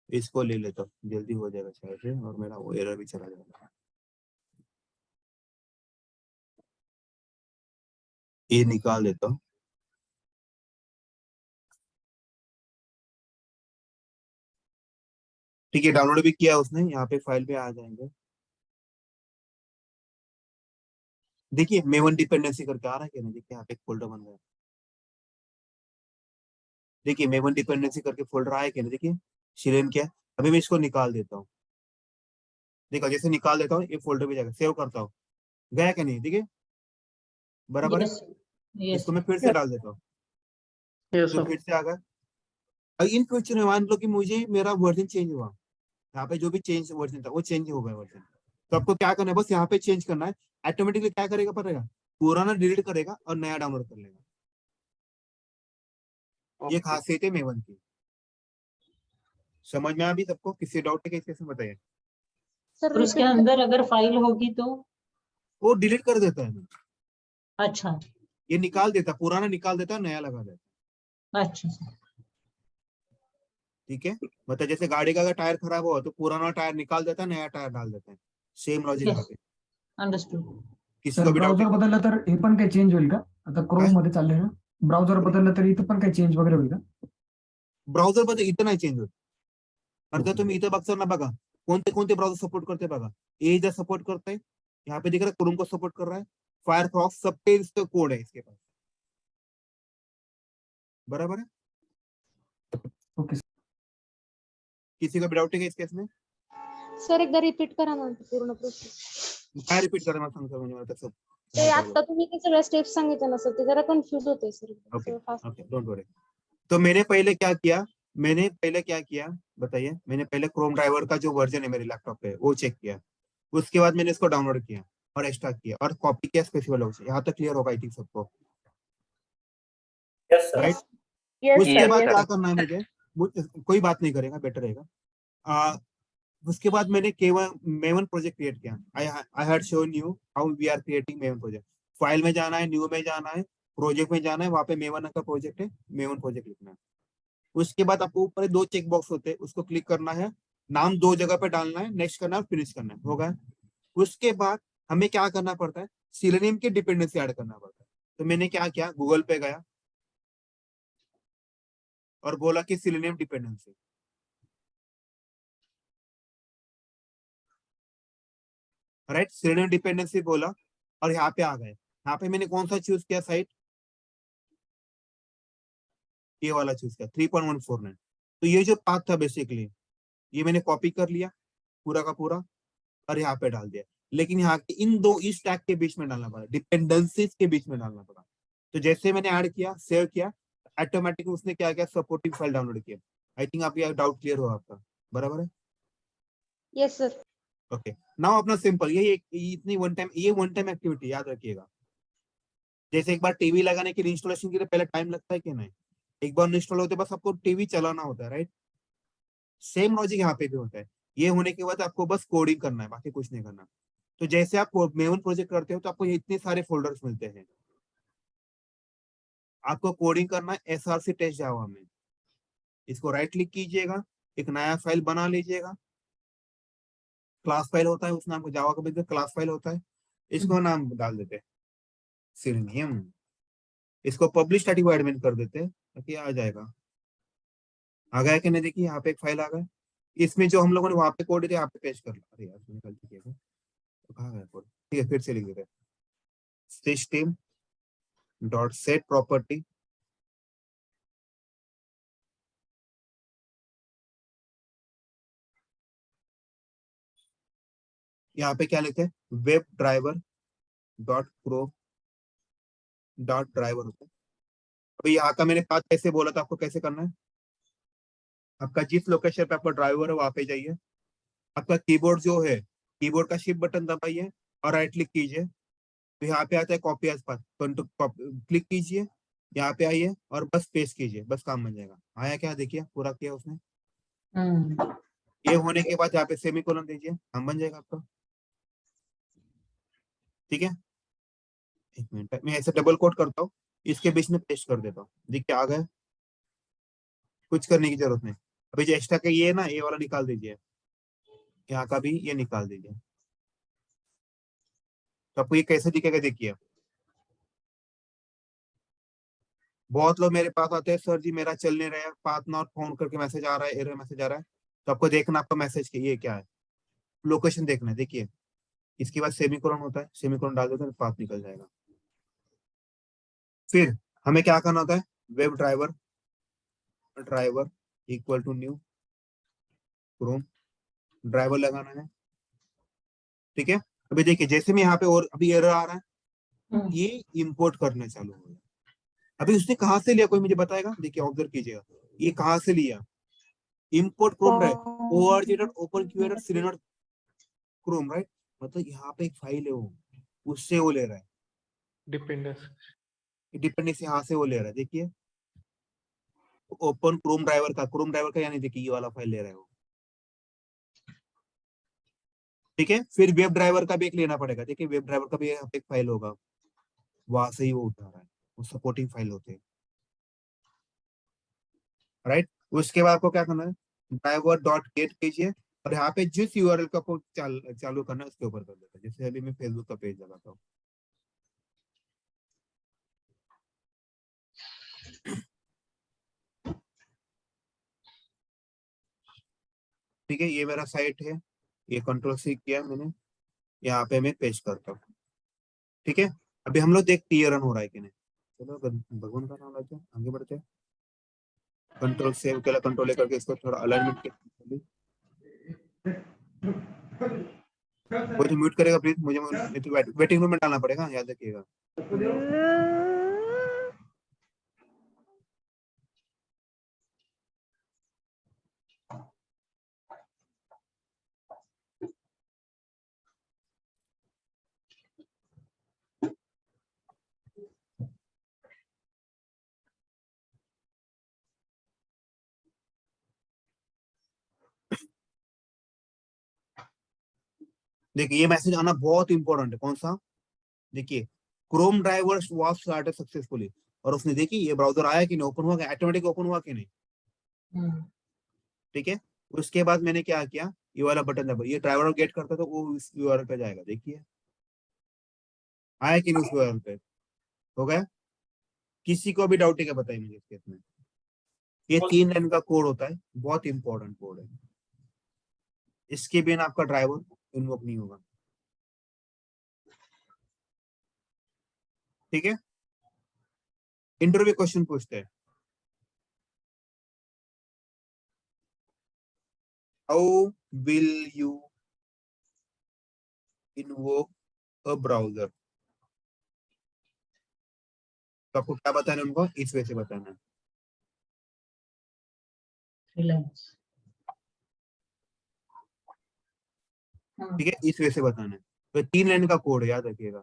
इसको ले लेता हूँ, जल्दी हो जाएगा शायद से, और मेरा वो एरर भी चला जाएगा। ये निकाल देता हूँ, ठीक है? डाउनलोड भी किया उसने, यहाँ पे फाइल पे आ जाएंगे। देखिए मेवन डिपेंडेंसी करके आ रहा है क्या नहीं? देखिए यहाँ पे एक फोल्डर बन गया, देखिए मेवन डिपेंडेंसी करके फोल्डर आया क्या नहीं? देखिए शिरेन क्या है? अभी मैं इसको निकाल देता हूँ, देखो जैसे निकाल देता हूँ ये फोल्डर पे जाएगा, सेव करता हूँ, गया क्या नहीं? देखिए बराबर है। यस यस इसको मैं फिर से डाल देता हूँ, Yes, तो sir. फिर से आ गया। अब इन फ्यूचर में मान लो कि मुझे मेरा वर्जन चेंज हुआ, यहाँ पे जो भी चेंज वर्जन था वो चेंज हो गया वर्जन, तो आपको क्या करना है, बस यहाँ पे चेंज करना है। ऑटोमेटिकली क्या करेगा पता है? पुराना डिलीट करेगा और नया डाउनलोड कर लेगा। ये खासियत है मेवन की। समझ में अभी सबको? किसी डाउट है कैसे बताइए? सर और उसके repeat अंदर अगर फाइल होगी तो वो डिलीट कर देता है, अच्छा ये निकाल देता, पुराना निकाल देता है, नया लगा देता है, अच्छा सर. ठीक है? मतलब जैसे गाड़ी का अगर टायर खराब हो तो पुराना टायर निकाल देता है, नया टायर डाल देता है, सेम लॉजिक Yes. यहाँ पे। अंडरस्टूड. किसी सर को भी डाउट ब्राउझर बदललं तर हे पण काही चेंज होईल का? आता काय? क्रोम मध्ये चाललंय ना, ब्राउझर बदललं तर इथं पण काही चेंज वगैरे होईल का? ब्राउझर मध्ये इथं नाही चेंज होत, अर्थात ओके. तुम्ही इथं बघता ना बघा, कोणते कोणते ब्राउझर सपोर्ट करते बघा। ए इधर सपोर्ट करता है, यहाँ पे दिख रहा है क्रोम को सपोर्ट कर रहा है, फायरफॉक्स सबके इसका कोड है इसके पास, बराबर है? Okay sir. किसी का भी डाउट है क्या इस केस में? सर एकदा रिपीट करा ना पूर्ण प्रोसेस. काय रिपीट करा मला सांगतो म्हणजे मला तसं ते आता तुम्ही ते सगळ्या स्टेप्स सांगितलं ना सर, ते जरा कन्फ्युज होते sir. Okay okay, don't worry. तो मैंने पहले क्या किया बताइए. मैंने पहले क्रोम ड्राइवर का जो वर्जन है मेरे लैपटॉप पे वो चेक किया. उसके बाद मैंने इसको डाउनलोड किया और एक्सट्रैक्ट किया और कॉपी किया स्पेसिफिक से. यहाँ तक क्लियर होगा आई थिंक सबको, यस सर. राइट? येस उसके सर, बाद येस. क्या करना है कोई बात नहीं करेगा, बेटर रहेगा. उसके बाद मैंने मेवन प्रोजेक्ट क्रिएट किया. I had shown you how we are creating Maven project. File में जाना है, न्यू में जाना है, प्रोजेक्ट में जाना है, वहां पे मेवन का प्रोजेक्ट है, मेवन प्रोजेक्ट लिखना है. उसके बाद आपको ऊपर 2 चेक बॉक्स होते हैं, उसको क्लिक करना है, नाम 2 जगह पे डालना है, नेक्स्ट करना है, फिनिश करना है, होगा. उसके बाद हमें क्या करना पड़ता है, सिलोनिम की डिपेंडेंसी ऐड करना पड़ता है. तो मैंने क्या किया, गूगल पे गया और बोला कि सिलोनिम डिपेंडेंसी. राइट, सिलोनिम डिपेंडेंसी बोला और यहाँ पे आ गए. यहाँ पे मैंने कौन सा चूज किया साइट, ये वाला चूज किया 3.149. तो ये जो पाथ था बेसिकली ये मैंने कॉपी कर लिया पूरा का पूरा और यहाँ पे डाल दिया. लेकिन यहाँ के इस टैग के बीच में डालना पड़ा, डिपेंडेंसीज के बीच में डालना पड़ा. तो जैसे मैंने ऐड किया, सेव किया, ऑटोमेटिक उसने क्या किया, सपोर्टिंग फाइल डाउनलोड किया. आई थिंक आप ये डाउट क्लियर हो आपका, बराबर है? Yes sir. ओके, नाउ अपना सिंपल इतनी वन टाइम एक्टिविटी याद रखिएगा. जैसे एक बार टीवी लगाने के लिए इंस्टॉलेशन के लिए पहले टाइम लगता है कि नहीं, एक बार इंस्टॉल होते बस आपको टीवी चलाना होता है, राइट? सेम लॉजिक यहाँ पे भी होता है. ये होने के बाद आपको बस कोडिंग करना है, बाकी कुछ नहीं करना. तो जैसे आप मेवन प्रोजेक्ट करते हो तो आपको इतने सारे फोल्डर्स मिलते हैं. आपको कोडिंग करना है SRC टेस्ट जावा में. इसको राइट क्लिक कीजिएगा, एक नया फाइल बना लीजिएगा. क्लास फाइल होता है, उस नाम को जावा का भी क्लास फाइल होता है, इसको नाम डाल देते हैं सिलोनियम. इसको पब्लिश स्टैटिक एडमिन कर देते हैं ताकि आ जाएगा. आ गया कि नहीं, देखिए यहाँ पे एक फाइल आ गया. इसमें जो हम लोगों ने वहां पे कोड दिया यहाँ पे पेस्ट कर लो. अरे यार मैंने गलती किया था. तो कहाँ गया कोड? ठीक है, फिर से लिख देते हैं. सिस्टम डॉट सेट प्रॉपर्टी यहाँ पे क्या लिखते हैं, web driver dot pro dot driver होता है. अभी यहाँ का मैंने पाथ कैसे बोला था, आपको कैसे करना है. आपका जिस लोकेशन पे आपका ड्राइवर है वहां पे जाइए. आपका कीबोर्ड जो है, कीबोर्ड का शिफ्ट बटन दबाइए और राइट क्लिक कीजिए. तो यहाँ पे आता है कॉपी एज पाथ, क्लिक कीजिए, यहाँ पे आइए और बस पेस्ट कीजिए, बस काम बन जाएगा. आया क्या, देखिए पूरा किया उसने. ये होने के बाद यहाँ पे सेमीकोलन दीजिए, काम बन जाएगा आपका. ठीक है, एक मिनट मैं ऐसे डबल कोट करता हूँ, इसके बीच में पेस्ट कर देता हूँ. देखिए आ गए, कुछ करने की जरूरत नहीं. अभी जो एक्स्ट्रा का ये है ना, ये वाला निकाल दीजिए, यहाँ का भी ये निकाल दीजिए. तो आपको ये कैसे दिखेगा देखिए. बहुत लोग मेरे पास आते हैं, सर जी मेरा चल नहीं रहा है, पाथ नॉट फाउंड करके मैसेज आ रहा है, एरर मैसेज आ रहा है. तो आपको देखना आपका मैसेज के ये क्या है, लोकेशन देखना है. देखिए इसके बाद सेमीकोलन होता है, सेमीकोलन डाल देते हैं, पाथ निकल जाएगा. फिर हमें क्या करना होता है, web driver equal to new Chrome driver लगाना है. ठीक है, अभी देखिए जैसे मैं यहाँ पे और अभी एरर आ रहा है, ये इंपोर्ट करने चालू हो गया. अभी उसने कहाँ से लिया, कोई मुझे बताएगा. देखिए ऑब्जर्व कीजिएगा, ये कहाँ से लिया, import Chrome drive org.openqr Chrome, right? मतलब यहाँ पे एक फाइल है वो, उससे वो ले रहा है डिपेंडेंसी, यहाँ से वो ले रहा है. देखिए ओपन क्रोम ड्राइवर का यानी देखिए ये वाला फाइल ले रहा है वो. ठीक है, फिर वेब ड्राइवर का भी एक लेना पड़ेगा. देखिए वेब ड्राइवर का भी यहाँ पे एक फाइल होगा, वहां से ही वो उठा रहा है, वो सपोर्टिंग फाइल होते हैं, राइट? उसके बाद आपको क्या करना है, ड्राइवर डॉट गेट कीजिए और यहाँ पे जिस यूआरएल का आपको चालू करना है उसके ऊपर कर देता है. जैसे अभी मैं फेसबुक का पेज लगाता हूँ. ठीक है, ये मेरा साइट है, ये कंट्रोल सी किया मैंने, यहाँ पे मैं पेस्ट करता हूँ. ठीक है, अभी हम लोग देखते ये रन हो रहा है कि नहीं. चलो भगवान का नाम लेते हैं, आगे बढ़ते हैं. कंट्रोल सेव के लिए कंट्रोल करके इसको थोड़ा अलाइनमेंट कोई तो म्यूट करेगा प्लीज, मुझे वेटिंग रूम में डालना पड़ेगा, याद रखिएगा। देखिए ये मैसेज आना बहुत इंपॉर्टेंट है। कौन सा? देखिए Chrome driver was started successfully, और उसने देखी ये ब्राउजर आया कि नहीं, ओपन हुआ, ऑटोमेटिक ओपन हुआ कि नहीं। ठीक है, उसके बाद मैंने क्या किया, ये वाला बटन दबा, ये ड्राइवर गेट करता तो वो इस यूआरएल पे जाएगा। देखिए आया कि नहीं उस यूआरएल पे, हो गया। किसी को भी डाउट है क्या, बताइए मुझे इस केस में। ये 3 लाइन का कोड होता है, बहुत इंपॉर्टेंट कोड है, इसके बिना आपका ड्राइवर इन्वोक नहीं होगा। ठीक है, इंटरव्यू क्वेश्चन पूछते हैं। How will you invoke a browser? तो आपको क्या बताना है उनको, इस वे से बताना है। ठीक है, इस वे से बताना है। तो 3 लाइन का कोड है, याद रखिएगा।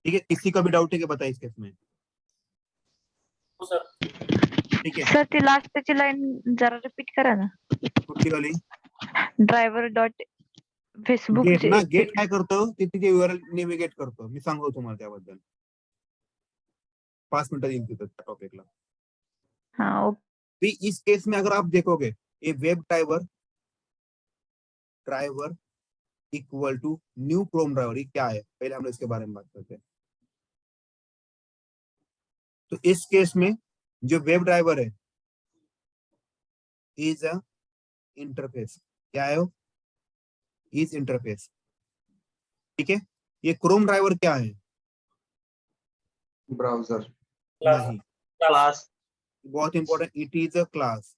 ठीक है, किसी का भी डाउट है कि बताइए इस केस में। ठीक है, सर ती लास्टची लाईन जरा रिपीट करा ना. कुठली वाली? ड्रायव्हर डॉट फेसबुक गेट ना, गेट काय करतो, तिथे यूआरएल नेव्हिगेट करतो, मी सांगतो तुम्हाला त्याबद्दल 5 मिनिटं येईल तिथं त्या टॉपिकला। हाँ ओके. इस केस में अगर आप देखोगे, ये web driver equal to new Chrome driver, ये क्या है, पहले हम लोग इसके बारे में बात करते हैं। तो इस केस में जो वेब ड्राइवर है इज अ इंटरफेस, क्या है वो, इज इंटरफेस। ठीक है, ये क्रोम ड्राइवर क्या है, ब्राउजर। नहीं, क्लास बहुत important, it is a class.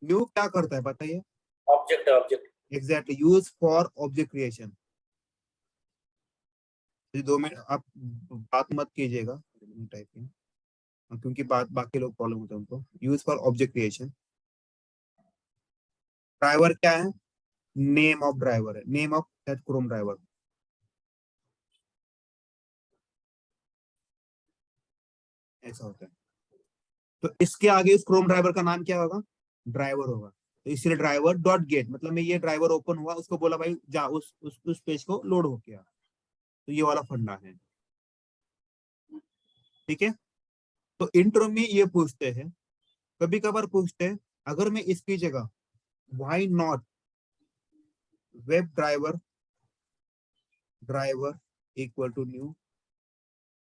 New क्या करता है बताइए? ऑब्जेक्ट है, object. Exactly, use for object creation. 2 minute आप बात मत कीजिएगा टाइपिंग, क्योंकि बात बाकी लोग प्रॉब्लम होता है उनको। Use for object creation. Driver क्या है, नेम ऑफ ड्राइवर है, name of that Chrome driver. ऐसा होता है। तो इसके आगे इस क्रोम ड्राइवर का नाम क्या होगा, ड्राइवर होगा। तो इसलिए ड्राइवर डॉट गेट, मतलब मैं ये ड्राइवर ओपन हुआ, उसको बोला भाई जा उस पेज को लोड हो गया। तो ये वाला फंडा है। ठीक है, तो इंट्रो में ये पूछते हैं, कभी कभार पूछते हैं, अगर मैं इसकी जगह why not web driver equal to new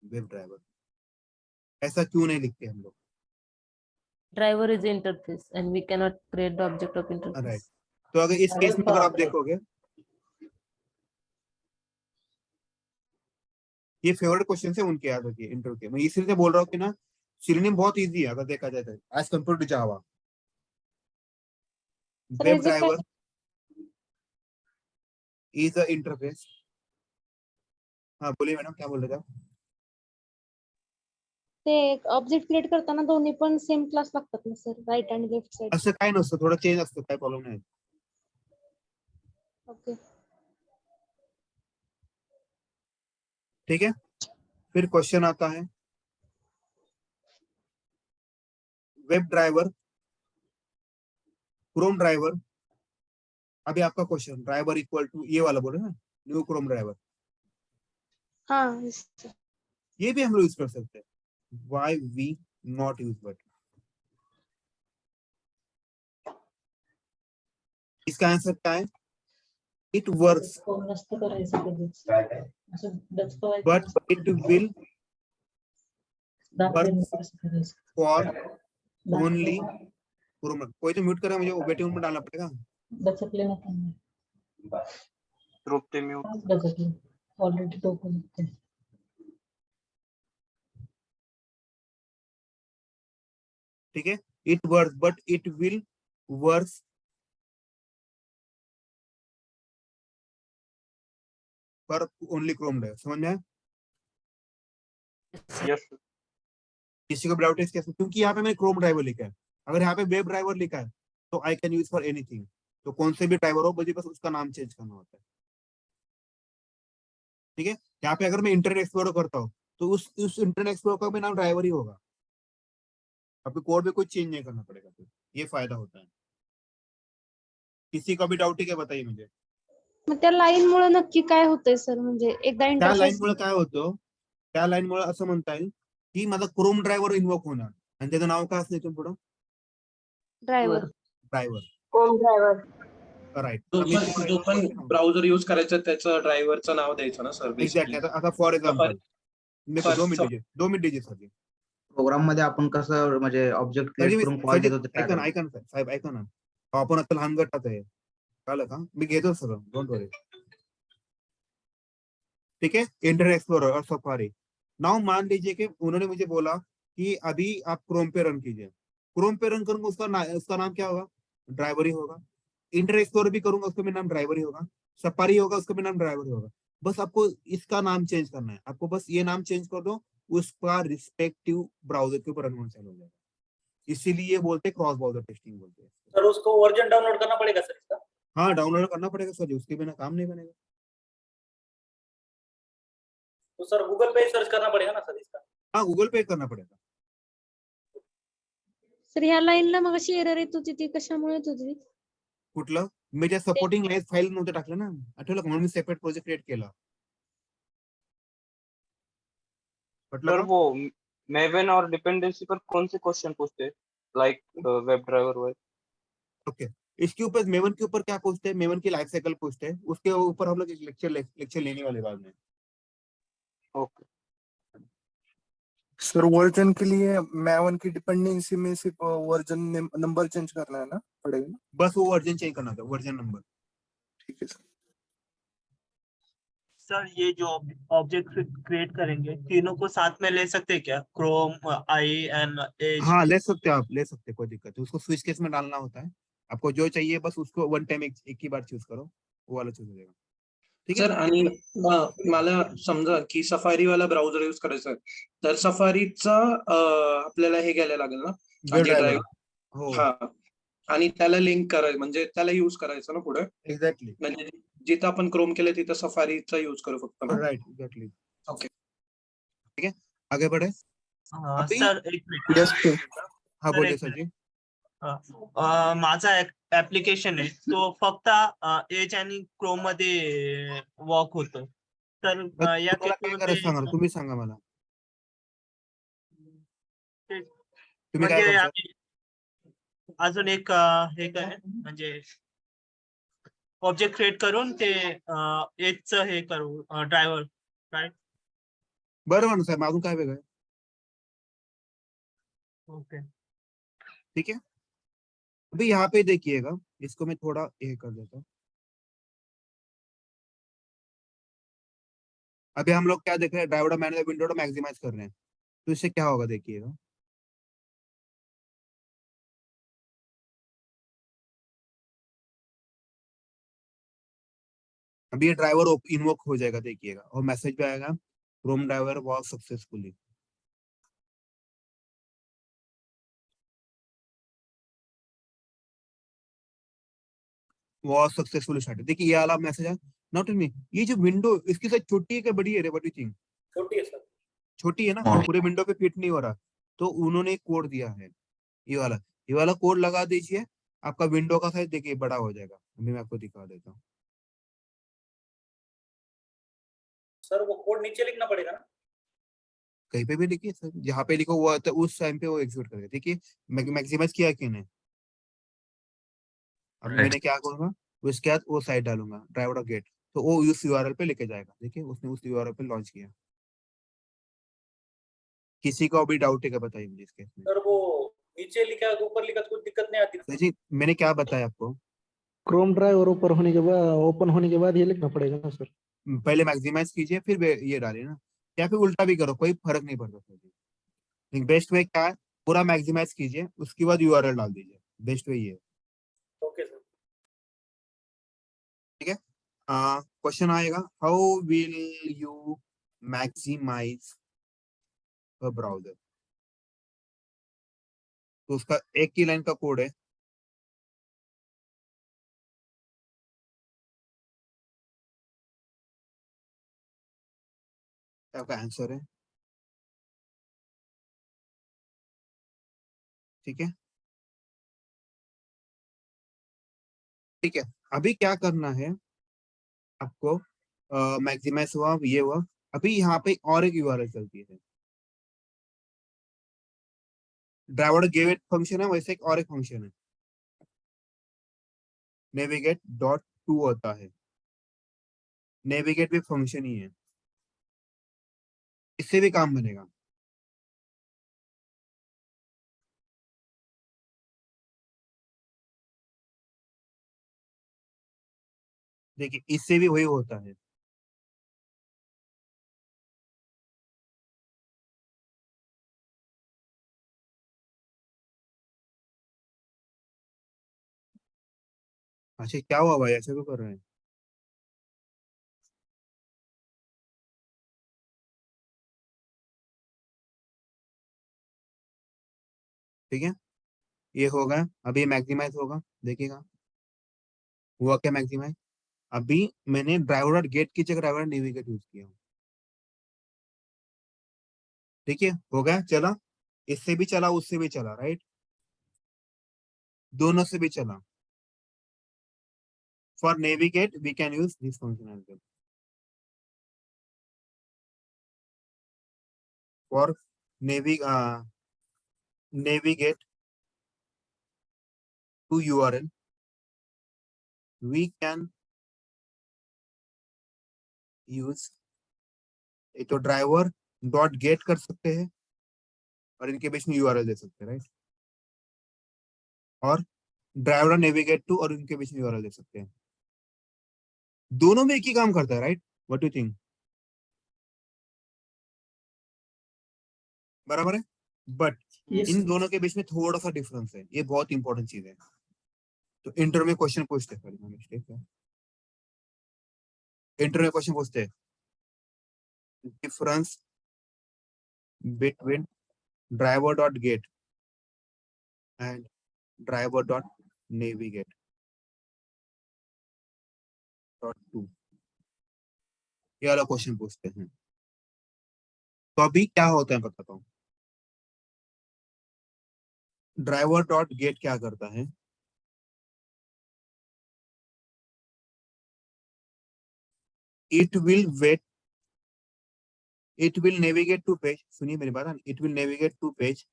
web driver, ऐसा क्यों नहीं लिखते हम लोग? Driver is the interface and we cannot create the object of interface. Right, तो अगर इस केस में अगर आप देखोगे, ये फेवरेट क्वेश्चन है उनके, याद रखिए इंट्रो के। मैं इसीलिए बोल रहा हूँ कि ना सिनोनिम बहुत इजी है अगर देखा जाए तो, as compare to Java. Web driver is a interface. हाँ बोलिए मैडम, क्या बोल रहे थे आप? ते ऑब्जेक्ट क्रिएट करताना दोन्ही पण सेम क्लास लागतात ना sir, right and left side? असं काय नसतं, थोडं चेंज असतं, काय प्रॉब्लेम नाही। ओके. ठीक है, फिर क्वेश्चन आता है वेब ड्राइवर, क्रोम ड्राइवर। अभी आपका क्वेश्चन ड्राइवर इक्वल टू ये वाला बोले ना, न्यू क्रोम ड्राइवर, हाँ ये भी हम लोग यूज कर सकते हैं। Why we not use but? इसका आंसर क्या है, it works but it will for only Chrome. कोई तो म्यूट करा, मुझे वेटिंग में डालना पड़ेगा। ग्रुप पे म्यूट। ऑलरेडी तो ठीक है, it works but it will works पर ओनली क्रोम ड्राइवर, समझ में आया? Yes sir. किसी को डाउट है इसके, क्योंकि यहाँ पे मैंने क्रोम ड्राइवर लिखा है, अगर यहाँ पे वेब ड्राइवर लिखा है तो I can use for anything, तो कौन से भी ड्राइवर हो मुझे बस उसका नाम चेंज करना होता है, ठीक है। यहाँ पे अगर मैं इंटरनेट एक्सप्लोरर करता हूँ तो उस इंटरनेट एक्सप्लोरर का भी नाम ड्राइवर ही होगा, आपको कोड में कोई चेंज नहीं करना पड़ेगा, तो ये फायदा होता है। किसी का भी डाउट है क्या, बताइए मुझे। मग त्या लाईन मुळे नक्की काय होतंय सर, म्हणजे एकदा त्या इंटरफेस लाईनमुळे काय होतं, त्या लाईनमुळे असं म्हणता येईल की माझा क्रोम ड्रायव्हर इन्वोक होणार आणि त्याचं नाव काय असतं इथून पुढं, ड्रायव्हर ड्रायव्हर, राईट। जो पण ब्राउझर यूज करायचं त्याचं ड्रायव्हरचं नाव द्यायचं ना सर एक्झॅक्टली। बेसिकली। आता फॉर एक्झाम्पल First- 2 मिनिट साठी प्रोग्राम मध्ये आपण कसं म्हणजे ऑब्जेक्ट क्रिएट करून कॉल देतो ते काय ऐका ना करतो? ऐका ना साहेब, ऐका ना, आपण आता लहान गटात आहे, कळलं का, मी घेतो सगळं, डोंट वरी, ठीक है। इंटरनेट एक्सप्लोरर और सफारी, नाउ मान लीजिए कि उन्होंने मुझे बोला कि अभी आप क्रोम पे रन कीजिए, क्रोम पे रन करूंगा उसका नाम क्या होगा, ड्राइवर ही होगा। इंटरनेट एक्सप्लोरर भी करूंगा उसका भी नाम ड्राइवर ही होगा, सफारी होगा उसका भी नाम ड्राइवर ही होगा। बस आपको इसका नाम चेंज करना है, आपको बस ये नाम चेंज कर दो, उसका रिस्पेक्टिव ब्राउजर के ऊपर रन होना चालू हो जाएगा, इसीलिए बोलते हैं क्रॉस ब्राउजर टेस्टिंग बोलते हैं। सर उसको वर्जन डाउनलोड करना पड़ेगा सर इसका? हाँ, डाउनलोड करना पड़ेगा सर, उसके बिना काम नहीं बनेगा। तो सर गूगल पे सर्च करना पड़ेगा ना सर इसका? हाँ, गूगल पे करना पड़ेगा। सर ह्या लाईनला मग अशी एरर येत होती, ती कशामुळे येत होती? कुठलं, मी ज्या सपोर्टिंग लाईन्स फाईल नव्हते टाकलं ना, आठवलं का, म्हणून मी सेपरेट प्रोजेक्ट क्रिएट केला। सर मतलब वो मेवन और डिपेंडेंसी पर कौन से क्वेश्चन पूछते हैं, like web driver wise? Okay, इसके ऊपर मेवन के ऊपर क्या पूछते हैं, मेवन की लाइफ साइकिल पूछते हैं, उसके ऊपर हम लोग एक लेक्चर लेने वाले बाद में। ओके सर वर्जन के लिए मैवन की डिपेंडेंसी में सिर्फ वर्जन नंबर चेंज करना है ना, पड़ेगा ना? बस वो वर्जन चेंज करना था, वर्जन नंबर। ठीक है सर। सर ये जो ऑब्जेक्ट क्रिएट करेंगे तीनों को साथ में ले सकते हैं क्या, क्रोम आई एंड एज? हाँ, ले सकते हो आप, ले सकते हैं, कोई दिक्कत नहीं, उसको स्विच केस में डालना होता है, आपको जो चाहिए बस उसको वन टाइम एक ही बार चूज करो, वो वाला चूज हो जाएगा, ठीक है। सर आणि मला समजा की सफारी वाला ब्राउझर यूज करायचा आहे, तर सफारीचा आपल्याला हे घ्यायला लागेल ना, वेब ड्राइवर, ड्राइव्हर, हो हा, आणि त्याला लिंक करायचं, म्हणजे त्याला युज करायचं ना पुढे, एक्झॅक्टली, म्हणजे जिथं आपण क्रोम केलं तिथं सफारीचा यूज करू फक्त ना? राइट, एक्झॅक्टली, ओके ठीक है, आगे बढ़े। अभी सर एक मिनिट, यस सर। हाँ सर, बोलिए एक सर जी। माझा ऍप्लिकेशन आहे तो फक्त एज आणि क्रोम मध्ये वर्क होतो, तर या तुम्हाला काय करायचं सांगा ना, तुम्ही सांगा मला, तुम्ही काय म्हणजे करता? आम्ही अजून एक हे काय म्हणजे ऑब्जेक्ट क्रिएट करून ते एजचं हे करू ड्रायव्हर, राईट? बरं साहेब, अजून काय वेगळं आहे? ओके ठीक है, अभी यहाँ पे देखिएगा, इसको मैं थोड़ा ये कर देता हूँ। अभी हम लोग क्या देख रहे हैं, ड्राइवर मैनेजर विंडो मैक्सिमाइज कर रहे हैं, तो इससे क्या होगा देखिएगा, अभी ये ड्राइवर इन्वोक हो जाएगा देखिएगा, और मैसेज भी आएगा, Chrome driver was successfully. Was successfully started, देखिए ये वाला मैसेज है, नॉट मी, ये जो विंडो इसकी साइज छोटी है क्या बड़ी है, व्हाट डू यू थिंक? छोटी है सर। छोटी है ना, पूरे विंडो पे फिट नहीं हो रहा, तो उन्होंने एक कोड दिया है, ये वाला कोड लगा दीजिए, आपका विंडो का साइज देखिए बड़ा हो जाएगा। अभी मैं आपको दिखा देता हूँ। सर वो कोड नीचे लिखना पड़ेगा ना? कहीं पे भी लिखिए सर, जहाँ पे लिखो हुआ तो उस टाइम पे वो एग्जीक्यूट करेगा। देखिए मैक्सिमाइज किया कि नहीं, अब मैंने क्या करूंगा, उसके बाद वो साइड डालूंगा ड्राइवर गेट, तो वो उस यूआरएल पे लेके जाएगा। देखिए उसने उस यूआरएल पे लॉन्च किया। किसी को अभी डाउट है क्या, बताइए मुझे इसके। सर वो नीचे लिखा ऊपर लिखा कुछ दिक्कत नहीं आती ना? जी मैंने क्या बताया आपको, क्रोम ड्राइवर ऊपर होने के बाद, ओपन होने के बाद ये लिखना पड़ेगा ना सर? पहले मैक्सिमाइज कीजिए फिर ये डालिए ना, या फिर उल्टा भी करो, कोई फर्क नहीं पड़ता सर। बेस्ट वे क्या है, पूरा मैक्सिमाइज कीजिए, उसके बाद यूआरएल डाल दीजिए, बेस्ट वे ये है। Okay sir. ठीक है, क्वेश्चन आएगा, how will you maximise a browser. तो उसका एक ही लाइन का कोड है, आपका आंसर है, ठीक है। ठीक है, अभी क्या करना है आपको, मैक्सिमाइज हुआ, ये हुआ, अभी यहाँ पे और एक यूआरएल चलती है, ड्राइवर गेट फंक्शन है, वैसे एक और एक फंक्शन है, नेविगेट डॉट टू होता है, नेविगेट भी फंक्शन ही है, इससे भी काम बनेगा। देखिए इससे भी वही होता है, अच्छा क्या हुआ भाई, ऐसे क्यों कर रहे हैं? ठीक है, ये होगा, अभी मैक्सिमाइज होगा, देखिएगा हुआ क्या मैक्सिमाइज। अभी मैंने ड्राइवर और गेट की जगह ड्राइवर नेविगेट यूज किया, ठीक है, हो गया, चला, इससे भी चला, उससे भी चला, राइट, दोनों से भी चला। For navigate we can use this function as well, for navigate to URL we can use, एक तो ड्राइवर डॉट गेट कर सकते हैं और इनके बीच में यूआरएल दे सकते हैं, राइट, और ड्राइवर नेविगेट टू और इनके बीच में यूआरएल दे सकते हैं, दोनों में एक ही काम करता है, right, what do you think, बराबर है, बट इन दोनों के बीच में थोड़ा सा डिफरेंस है, ये बहुत इंपॉर्टेंट चीज है। तो इंटर में क्वेश्चन पूछते हैं, मिस्टेक है, इंटर में क्वेश्चन पूछते हैं, difference between driver dot gate and driver dot navigate dot to, ये वाला क्वेश्चन पूछते हैं। तो अभी क्या होता है बताता हूँ, ड्राइवर डॉट गेट क्या करता है, it will wait, it will navigate to page, सुनिए मेरी बात, it will navigate to page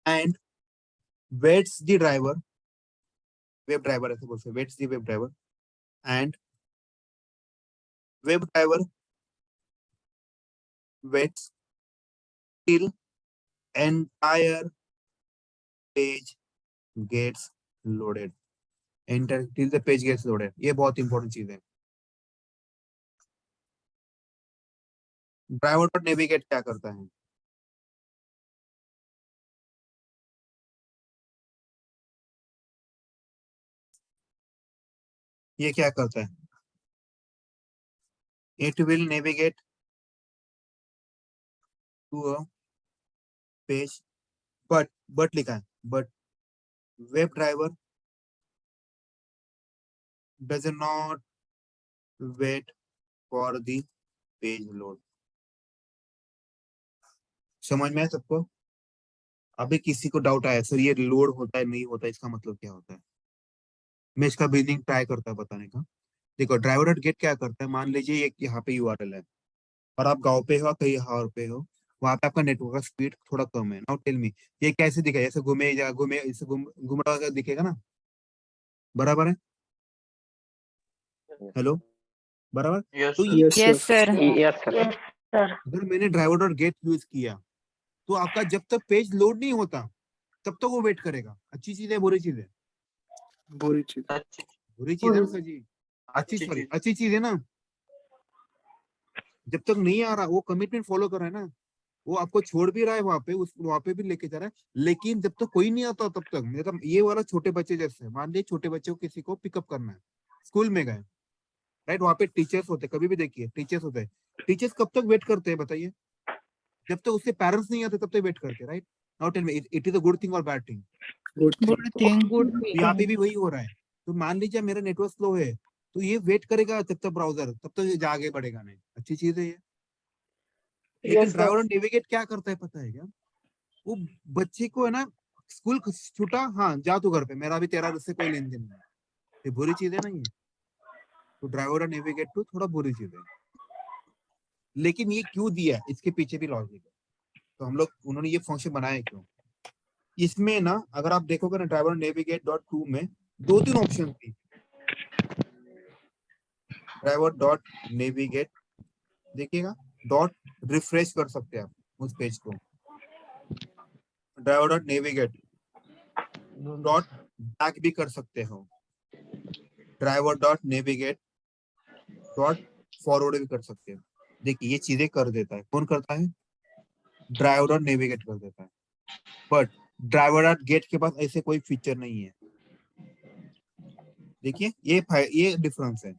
and waits the driver, web driver ऐसे बोलते हैं, waits the web driver and web driver waits till entire page gets loaded, enter till the page gets loaded, ये बहुत important चीज है। Driver dot navigate क्या करता है, ये क्या करता है, it will navigate to a page, but लिखा है, but web driver does not wait for the page load. समझ में है सबको? अभी किसी को डाउट आया सर ये लोड होता है नहीं होता, इसका मतलब क्या होता है, मैं इसका मीनिंग ट्राई करता है बताने का। देखो ड्राइवर डॉट गेट क्या करता है, मान लीजिए एक यहाँ पे यूआरएल है और आप गांव पे हो, कहीं हार पे हो, वहां पे आपका नेटवर्क का स्पीड थोड़ा कम है, नाउ टेल मी ये कैसे दिखेगा, ऐसे घूमे या घूमे, इसे घूम रहा दिखेगा ना, बराबर है, हेलो, बराबर, तो यस सर। अगर मैंने ड्राइवर डॉट गेट यूज किया तो आपका जब तक पेज लोड नहीं होता तब तक वो वेट करेगा। अच्छी चीज है बुरी चीज है, बुरी चीज, बुरी चीज है ना सर जी, अच्छी सॉरी अच्छी चीज है ना, जब तक नहीं आ रहा वो कमिटमेंट फॉलो कर रहा है ना, वो आपको छोड़ भी रहा है वहां पे, उस वहां पे भी लेके जा रहा है, लेकिन जब तक कोई नहीं आता तब तक, मतलब ये वाला छोटे बच्चे जैसे, मान लीजिए छोटे बच्चे को किसी को पिकअप करना है, स्कूल में गए, राइट। वहाँ पे टीचर्स होते हैं, कभी भी देखिए टीचर्स होते हैं। टीचर्स कब तक वेट करते हैं बताइए? जब तक उसके पेरेंट्स नहीं आते तब तक वेट करते हैं, right. Now tell me it is a good thing और बैड थिंग? गुड तो यहाँ पे भी वही हो रहा है। तो मान लीजिए मेरा नेटवर्क स्लो है, तो ये वेट करेगा तब तक ब्राउजर, तब तक ये आगे बढ़ेगा नहीं। अच्छी चीज है ये। लेकिन ड्राइवर और नेविगेट क्या करता है पता है क्या? वो बच्चे को है ना, स्कूल छूटा, हाँ जा तू घर पे, मेरा भी तेरा उससे कोई लेन देन नहीं। ये बुरी चीज है ना ये। तो ड्राइवर और नेविगेट तो थोड़ा बुरी चीज है, लेकिन ये क्यों दिया इसके पीछे भी लॉजिक है। तो हम लोग उन्होंने ये फंक्शन बनाया क्यों? इसमें ना अगर आप देखोगे ना ड्राइवर नेविगेट डॉट टू में 2-3 ऑप्शन थी। ड्राइवर डॉट नेविगेट देखिएगा, डॉट रिफ्रेश कर सकते हैं आप उस पेज को। Driver dot navigate dot back भी कर सकते हो। Driver dot navigate dot forward भी कर सकते हो। देखिए ये चीजें कर देता है। कौन करता है? ड्राइवर डॉट नेविगेट कर देता है। बट ड्राइवर डॉट गेट के पास ऐसे कोई फीचर नहीं है। देखिए ये डिफरेंस है।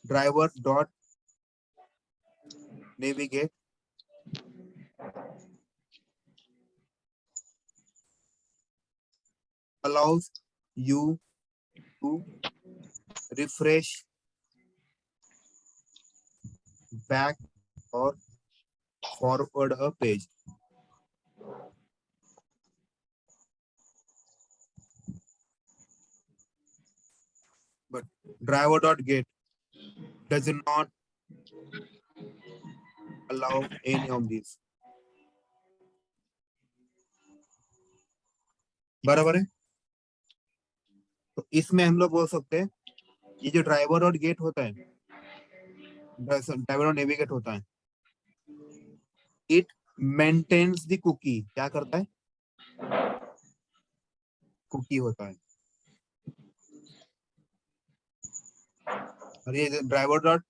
Driver dot navigate allows you to refresh back or forward a page. But driver.get does not allow any of these. बराबर है। तो इसमें हम लोग बोल सकते हैं ये जो ड्राइवर और गेट होता है, ड्राइवर और नेविगेट होता है, इट मेंटेन्स द कुकी। क्या करता है? कुकी होता है। और ये ड्राइवर डॉट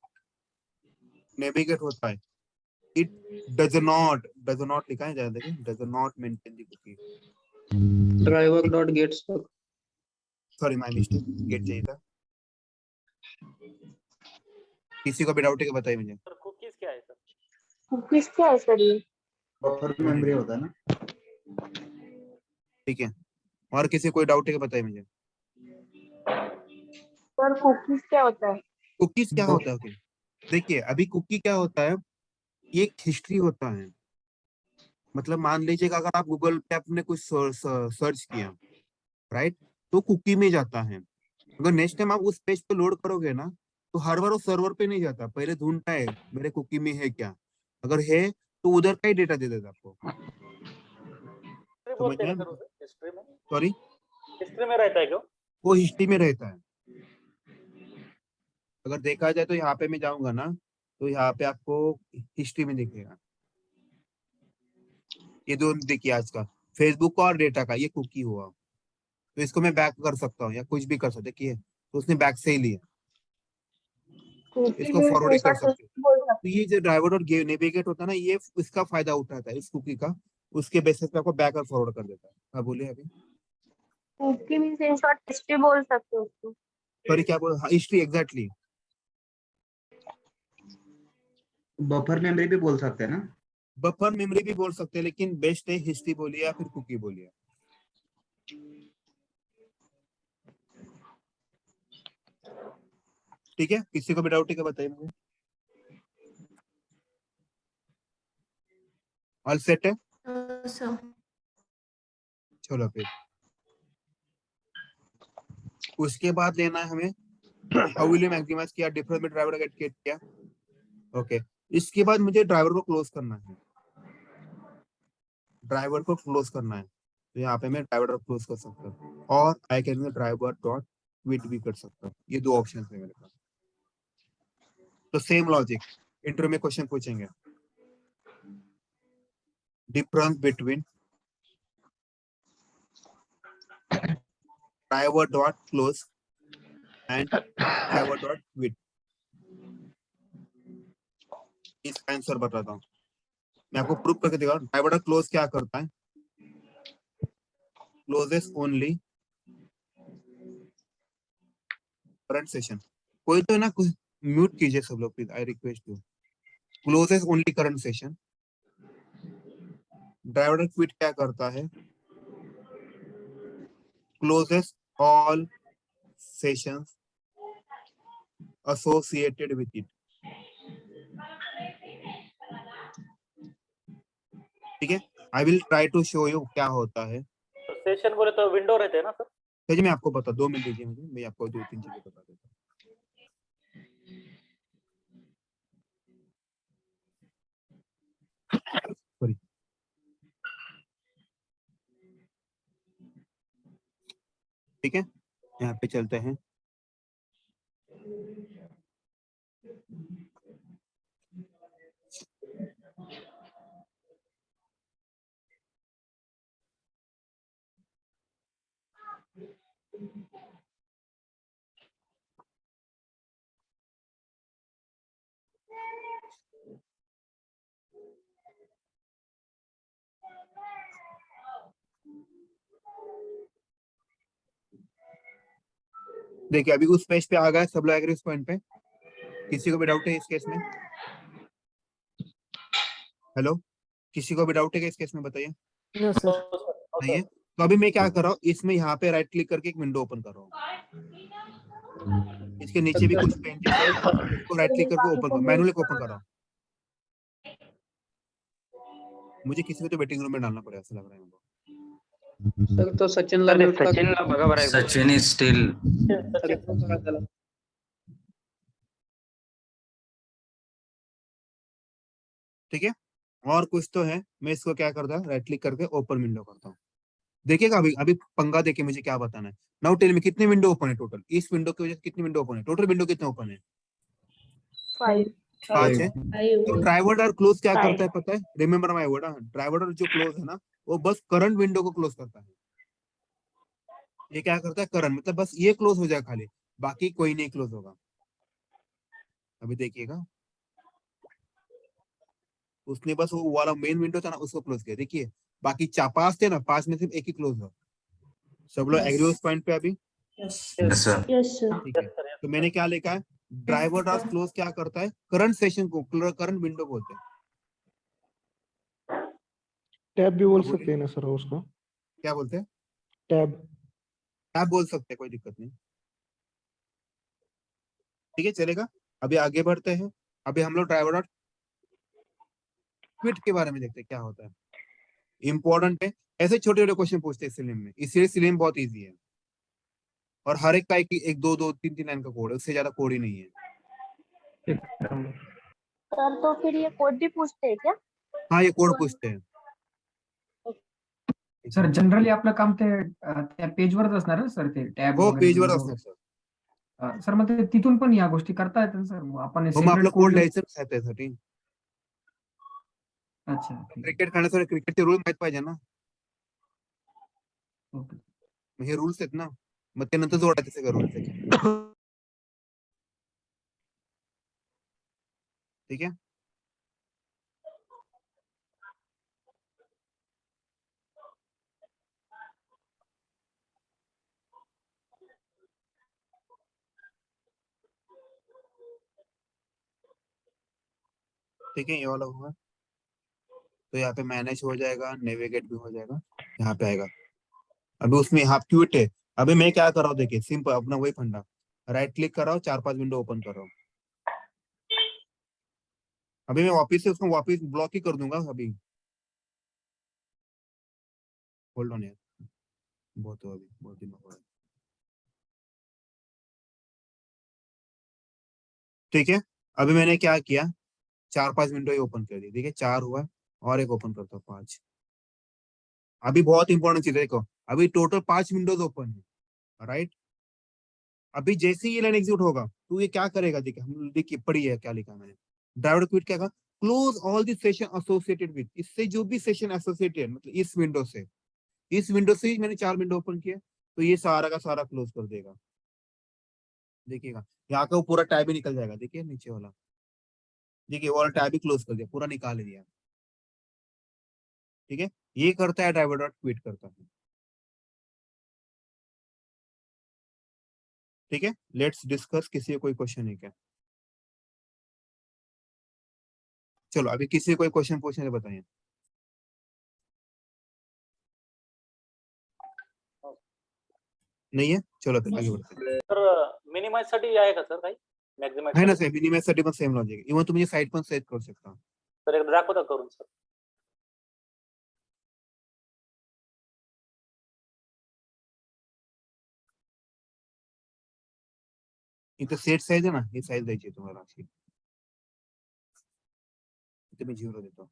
नेविगेट होता है, इट डज नॉट लिखा है, जरा देखिए, does not maintain the cookie. Driver dot get sorry my mistake, get चाहिए था। किसी को भी डाउट है कि बताइए मुझे। कुकीज क्या है सर? कुकीज क्या है सर ये? बफर मेमोरी होता है ना। ठीक है, और किसी कोई डाउट है कि बताइए मुझे। सर कुकीज क्या होता है? कुकीज क्या होता है? ओके देखिए, अभी कुकी क्या होता है, ये एक हिस्ट्री होता है। मतलब मान लीजिएगा अगर आप गूगल पे आपने कुछ सर्च किया, राइट, तो कुकी में जाता है। अगर नेक्स्ट टाइम आप उस पेज पे लोड करोगे ना, तो हर बार वो सर्वर पे नहीं जाता, पहले ढूंढता है मेरे कुकी में है क्या। अगर है तो उधर का ही डेटा दे देता आपको। समझ में? हिस्ट्री में सॉरी, हिस्ट्री में रहता है क्यों? वो हिस्ट्री में रहता है। अगर देखा जाए तो यहाँ पे मैं जाऊंगा ना, तो यहाँ पे आपको हिस्ट्री में दिखेगा। ये दोनों देखिए, आज का फेसबुक का और डेटा का ये कुकी हुआ, तो इसको मैं बैक कर सकता हूँ या कुछ भी कर सकता। देखिए तो उसने बैक से ही लिया, इसको फॉरवर्ड कर सकते हैं। तो ये जो ड्राइवर और नेविगेट होता है ना, ये इसका फायदा उठाता है इस कुकी का, उसके बेसिस पे आपको बैक और फॉरवर्ड कर देता है। हाँ बोलिए अभी। Cookie means in short history बोल सकते हो उसको। सॉरी क्या बोल? History, exactly. बफर मेमोरी भी बोल सकते हैं ना। बफर मेमोरी भी बोल सकते हैं, लेकिन बेस्ट है हिस्ट्री बोलिए या फिर कुकी बोलिए। ठीक है, किसी को भी डाउट है क्या बताइए मुझे। ऑल सेट है? चलो फिर उसके बाद लेना है हमें हाउ विल यू मैक्सिमाइज किया, डिफरेंस में ड्राइवर गेट किया। ओके, इसके बाद मुझे ड्राइवर को क्लोज करना है। ड्राइवर को क्लोज करना है, तो यहाँ पे मैं ड्राइवर डॉट क्लोज कर सकता हूँ, और I can driver dot quit भी कर सकता हूँ। ये दो ऑप्शन है मेरे पास। तो सेम लॉजिक, इंटरव्यू में क्वेश्चन पूछेंगे, difference between driver dot close and driver dot quit. इसका आंसर बताता हूँ, मैं आपको प्रूफ करके दिखाऊं। ड्राइवर डॉट क्लोज क्या करता है? क्लोजेस ओनली करंट सेशन कोई तो है ना, कुछ म्यूट कीजिए सब लोग please, I request you. Closes only current session. Driver quit क्या करता है? Closes all sessions associated with it। ठीक है, I will try to show you क्या होता है। सेशन बोले तो विंडो रहते हैं ना सर? जी मैं आपको बता, 2 मिनट दीजिए मुझे, मैं आपको 2-3 चीजें बता देता हूँ। Sorry। ठीक है, यहाँ पे चलते हैं। देखिए अभी उस पेज पे आ गए सब लोग, एग्री उस पॉइंट पे? किसी को भी डाउट है इस केस में? हेलो, किसी को भी डाउट है क्या इस केस में? बताइए। No, sir. नहीं है तो अभी मैं क्या कर रहा हूँ, इसमें यहाँ पे राइट क्लिक करके एक विंडो ओपन कर रहा हूँ। इसके नीचे भी कुछ पेजेस है, इसको राइट क्लिक करके ओपन करो, मैनुअली ओपन कर रहा हूँ। मुझे किसी को तो वेटिंग रूम में डालना पड़ेगा ऐसा लग रहा है मेरे को। सर तो सचिनला सचिनला बघा बरं एकदा. Sachin is still. ठीक है, और कुछ तो है, मैं इसको क्या करता हूँ, राइट क्लिक करके ओपन विंडो करता हूँ। देखिएगा अभी अभी पंगा देके मुझे क्या बताना है। नाउ टेल मी कितने विंडो ओपन है टोटल? इस विंडो की वजह से कितनी विंडो ओपन है? टोटल विंडो कितने ओपन है? 5 है। तो ड्राइवर और क्लोज क्या करता है पता है? रिमेम्बर माय वर्ड, ड्राइवर और जो क्लोज है ना, वो बस करंट विंडो को क्लोज करता है। ये क्या करता है? करंट मतलब बस ये क्लोज हो जाए खाली, बाकी कोई नहीं क्लोज होगा। अभी देखिएगा, उसने बस वो वाला मेन विंडो था ना उसको क्लोज किया। देखिए बाकी 5 थे ना, 5 में सिर्फ एक ही क्लोज हुआ। सब लोग एग्री उस पॉइंट पे अभी? Yes, sir. ठीक है, तो मैंने क्या लिखा है? ड्राइवर डॉट क्लोज क्या करता है? करंट सेशन को करंट विंडो बोलते हैं। टैब भी बोल अब सकते हैं ना सर उसको? क्या बोलते हैं? टैब। टैब बोल सकते हैं, कोई दिक्कत नहीं। ठीक है चलेगा, अभी आगे बढ़ते हैं। अभी हम लोग ड्राइवर डॉट क्विट के बारे में देखते हैं क्या होता है। इंपॉर्टेंट है, ऐसे छोटे छोटे क्वेश्चन पूछते हैं सिलिम में, इसलिए सिलिम बहुत इजी है। और हर एक का एक 2-2-3-3 लाइन का कोड है, उससे ज्यादा कोड ही नहीं है। सर तो फिर ये कोड भी पूछते हैं क्या? हाँ ये कोड पूछते हैं। सर जनरली आपलं काम ते त्या पेजवरच असणार ना सर, ते टॅब हो वगैरे पेजवर window. असणार सर। सर मग ते तिथून पण या गोष्टी करता येतात सर, आपण हो मग आपला सेपरेट कोड कोड. लिहायचंच आहे त्यासाठी। अच्छा ठीक आहे. क्रिकेट खेळण्यासाठी क्रिकेटचे रूल माहित पाहिजे ना, ओके. मग हे रूल्स आहेत ना, मग ते नंतर जोडायचे सगळे रूल्स त्याचे। ठीक है, ठीक है ये वाला हुआ, तो यहाँ पे मैनेज हो जाएगा, नेविगेट भी हो जाएगा, यहाँ पे आएगा। अभी उसमें यहाँ क्विट है। अभी मैं क्या कर रहा हूँ देखिए, सिंपल अपना वही फंडा, राइट क्लिक कर रहा हूँ, 4-5 विंडो ओपन कर रहा हूँ। अभी मैं वापिस से उसको वापिस ब्लॉक ही कर दूंगा अभी। होल्ड ऑन यार, बहुत हो अभी, बहुत दिन हो रहा है। ठीक है, अभी मैंने क्या किया, 4-5 विंडो ही ओपन कर दी। ठीक है 4 हुआ, और एक ओपन करता हूँ 5। अभी बहुत इंपॉर्टेंट चीज है, देखो अभी टोटल 5 विंडोज ओपन है, राइट। अभी जैसे ही ये लाइन एग्जीक्यूट होगा तो ये क्या करेगा, देखिए हम देखिए पढ़ी है क्या लिखा मैंने। ड्राइवर क्विट क्या कहा? Close all the session associated with, इससे जो भी सेशन एसोसिएटेड, मतलब इस विंडो से ही मैंने 4 विंडो ओपन किया, तो ये सारा का सारा क्लोज कर देगा। देखिएगा यहाँ का वो पूरा टैब ही निकल जाएगा, देखिए नीचे वाला, देखिए वो वाला टैब ही क्लोज कर दिया, पूरा निकाल दिया। ठीक है, ये करता है ड्राइवर डॉट क्विट करता है। ठीक है, लेट्स डिस्कस। किसी को कोई क्वेश्चन है क्या? चलो अभी किसी को कोई क्वेश्चन पूछने तो बताइए। नहीं है, चलो फिर आगे बढ़ते हैं। तर मिनिमाइज साठी आहे का सर काही मॅक्झिमाइज है ना सेम, मिनिमाइज साठी पण सेम लॉजिक आहे. इव्हन तुम्ही साईट पण सेट करू शकता. तर एकदा दाखवता करून सर. इथं सेट साईज आहे ना, ही साईज द्यायची आहे तुम्हाला अशी. इथे मी 0 देतो.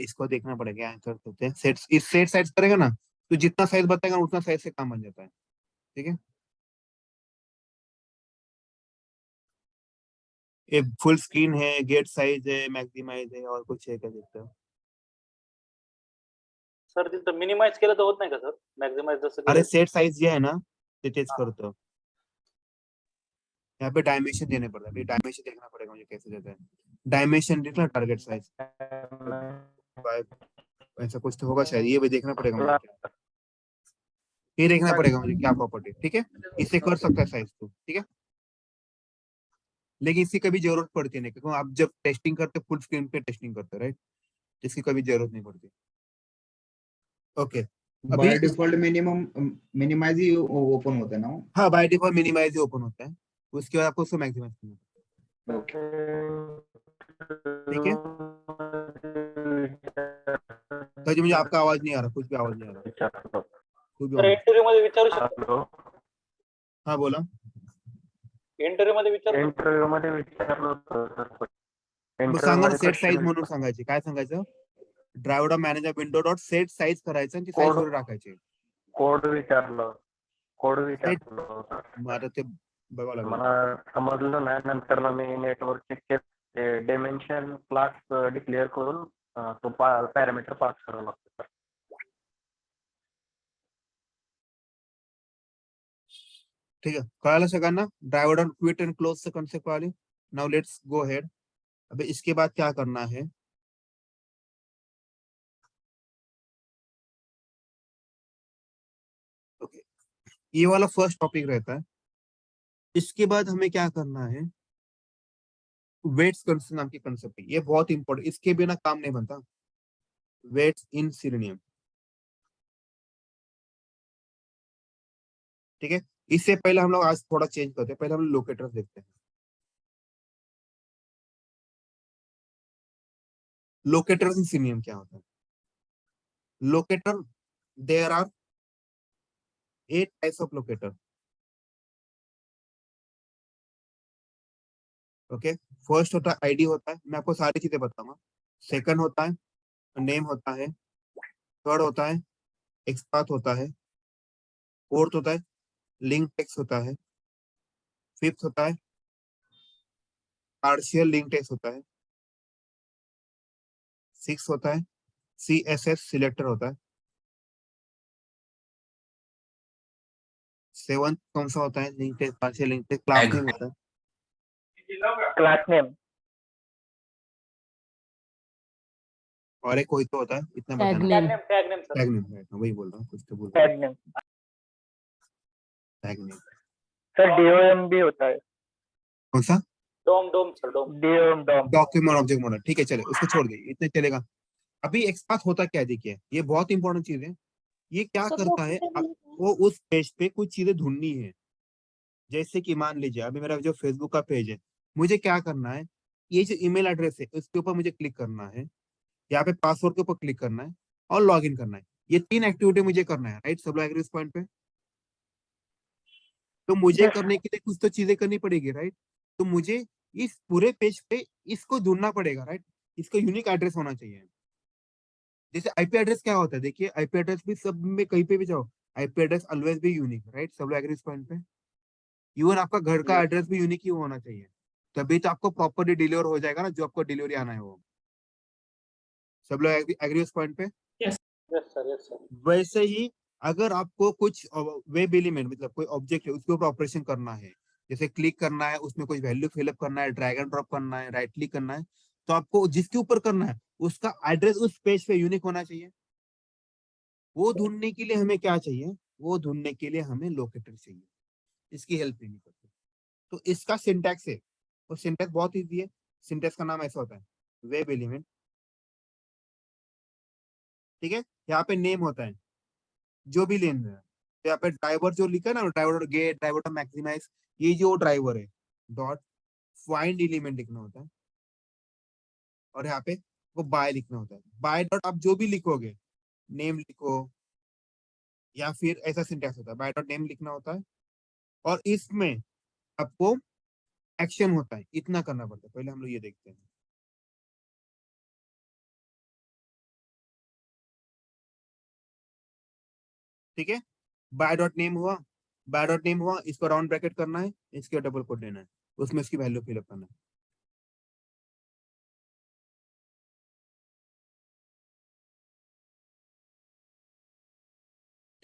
इसको देखना पड़ेगा आंसर करते हैं. सेट इस सेट साइज करेगा ना तो जितना साइज बताएगा उतना साइज से काम बन जाता है. ठीक है, ये फुल स्क्रीन है, गेट साइज है, मैक्सिमाइज है और कुछ है क्या देखते हो? सर तिथं मिनिमाइज केलं तर होत नाही का सर मॅक्झिमाइज जसं अरे सेट साइज जे है ना ते तेच करतो. यहाँ पे डायमेंशन देने पड़ता है. डायमेंशन देखना पड़ेगा मुझे कैसे देता है. डायमेंशन देखना, टारगेट साइज ऐसा कुछ तो होगा शायद. ये भी देखना पड़ेगा मुझे. ये देखना पड़ेगा मुझे क्या प्रॉपर्टी. ठीक है, इससे कर सकता है साइज तो. ठीक है, लेकिन इसकी कभी जरूरत पड़ती नहीं क्योंकि आप जब टेस्टिंग करते फुल स्क्रीन पे टेस्टिंग करते राइट, इसकी कभी जरूरत नहीं पड़ती. ओके, बाय डिफॉल्ट मिनिमाइज ही ओपन होता है ना. हाँ बाय डिफॉल्ट मिनिमाइज ओपन होता है. उसके बाद आपको उसको मैक्सिमाइज करना है. ठीक है, तो मुझे आपका आवाज नहीं आ रहा, कुछ भी आवाज नहीं आ रहा. कुछ भी सर आवाज. इंटरव्ह्यू मध्ये विचारू शकतो. हाँ बोला. इंटरव्ह्यू मध्ये विचारू. मग सांगा ना सेट साइज म्हणून सांगायचे. काय सांगायचं? Driver manager window dot set size करायचं आणि ती साइज वर टाकायची. कोड विचारलं. मग आता ते बघावं लागेल. मला समजलं नाही. नंतर मी नेटवर्क चेक डिमेन्शन क्लास डिक्लेअर करून तो पॅरामीटर पास करावा लागतो. ठीक है, कळालं सगळ्यांना? Driver dot quit and close से कॉन्सेप्ट वाली. Now let's go ahead. अबे इसके बाद क्या करना है? ओके, ये वाला फर्स्ट टॉपिक रहता है. इसके बाद हमें क्या करना है? वेट्स कंसेप्ट नाम की कंसेप्ट है. ये बहुत इंपॉर्टेंट, इसके बिना काम नहीं बनता. वेट्स इन सिलोनियम. ठीक है, इससे पहले हम लोग आज थोड़ा चेंज करते हैं. पहले हम लोकेटर्स देखते हैं. लोकेटर्स इन सिलोनियम क्या होता है? Locator, there are 8 types of locator. Okay, first होता है आईडी होता है. मैं आपको सारी चीजें बताऊंगा. सेकंड होता है नेम होता है. थर्ड होता है एक्सपाथ होता है. फोर्थ होता है लिंक टेक्स्ट होता है. फिफ्थ होता है पार्शियल लिंक टेक्स्ट होता है. सिक्स होता है CSS सिलेक्टर होता है. सेवन कौन सा होता है? Link text, partial link text. Class name होता है. Class name. और एक कोई तो होता है, इतना टैग बताना. Name. Tag name sir. Tag name, वही बोल रहा हूँ, कुछ तो बोल रहा हूँ. Tag name. Tag name sir DOM भी होता है. कौन सा? डोम सर डोम. DOM document object model. ठीक है, चले उसको छोड़ दे, इतने चलेगा. अभी एक्सपाथ होता क्या देखिए, ये बहुत इंपॉर्टेंट चीज है. ये क्या करता है? वो उस पेज पे कुछ चीजें ढूंढनी है. जैसे कि मान लीजिए अभी मेरा जो फेसबुक का पेज है, मुझे क्या करना है? ये जो ईमेल एड्रेस है उसके ऊपर मुझे क्लिक करना है. यहाँ पे पासवर्ड के ऊपर क्लिक करना है और लॉग इन करना है. ये 3 एक्टिविटी मुझे करना है. राइट, सब लोग एग्री इस पॉइंट पे? तो मुझे करने के लिए कुछ तो चीजें करनी पड़ेगी. राइट, तो मुझे इस पूरे पेज पे इसको ढूंढना पड़ेगा. राइट, इसका यूनिक एड्रेस होना चाहिए. जैसे आईपी एड्रेस क्या होता है? देखिए आईपी एड्रेस भी सब में कहीं पे भी जाओ, आईपी एड्रेस ऑलवेज भी यूनिक. राइट, सब लोग एग्री इस पॉइंट पे? इवन आपका घर का एड्रेस भी यूनिक ही होना चाहिए, तभी तो आपको प्रॉपर्ली डिलीवर हो जाएगा ना, जो आपको डिलीवरी आना है वो. सब लोग एग्री इस पॉइंट पे? Yes sir. वैसे ही अगर आपको कुछ वेब एलिमेंट मतलब कोई ऑब्जेक्ट है उसके ऊपर ऑपरेशन करना है, जैसे क्लिक करना है, उसमें कुछ वैल्यू फिलअप करना है, ड्रैग एंड ड्रॉप करना है, राइट क्लिक करना है, तो आपको जिसके ऊपर करना है उसका एड्रेस उस पेज पे यूनिक होना चाहिए। वो ढूंढने के लिए हमें क्या चाहिए, वो ढूंढने के लिए हमें लोकेटर चाहिए, इसकी हेल्प लेनी पड़ती है। तो इसका सिंटैक्स है, तो सिंटैक्स बहुत इजी है। सिंटैक्स का नाम ऐसा होता है वेब एलिमेंट, ठीक है। यहाँ पे नेम होता है जो भी लेना है, तो यहाँ पे ड्राइवर जो लिखा है ना, ड्राइवर गेट, ड्राइवर मैक्सिमाइज, ये जो ड्राइवर है डॉट फाइंड एलिमेंट लिखना होता है, और यहाँ पे वो बाय लिखना होता है। बाय डॉट आप जो भी लिखोगे, नेम लिखो या फिर ऐसा सिंटैक्स होता है, बाय डॉट नेम लिखना होता है, और इसमें आपको एक्शन होता है, इतना करना पड़ता है। पहले हम लोग ये देखते हैं, ठीक है। बाय डॉट नेम हुआ, बाय डॉट नेम हुआ, इसको राउंड ब्रैकेट करना है, इसके डबल कोट देना है, उसमें इसकी वैल्यू फिलअप करना है,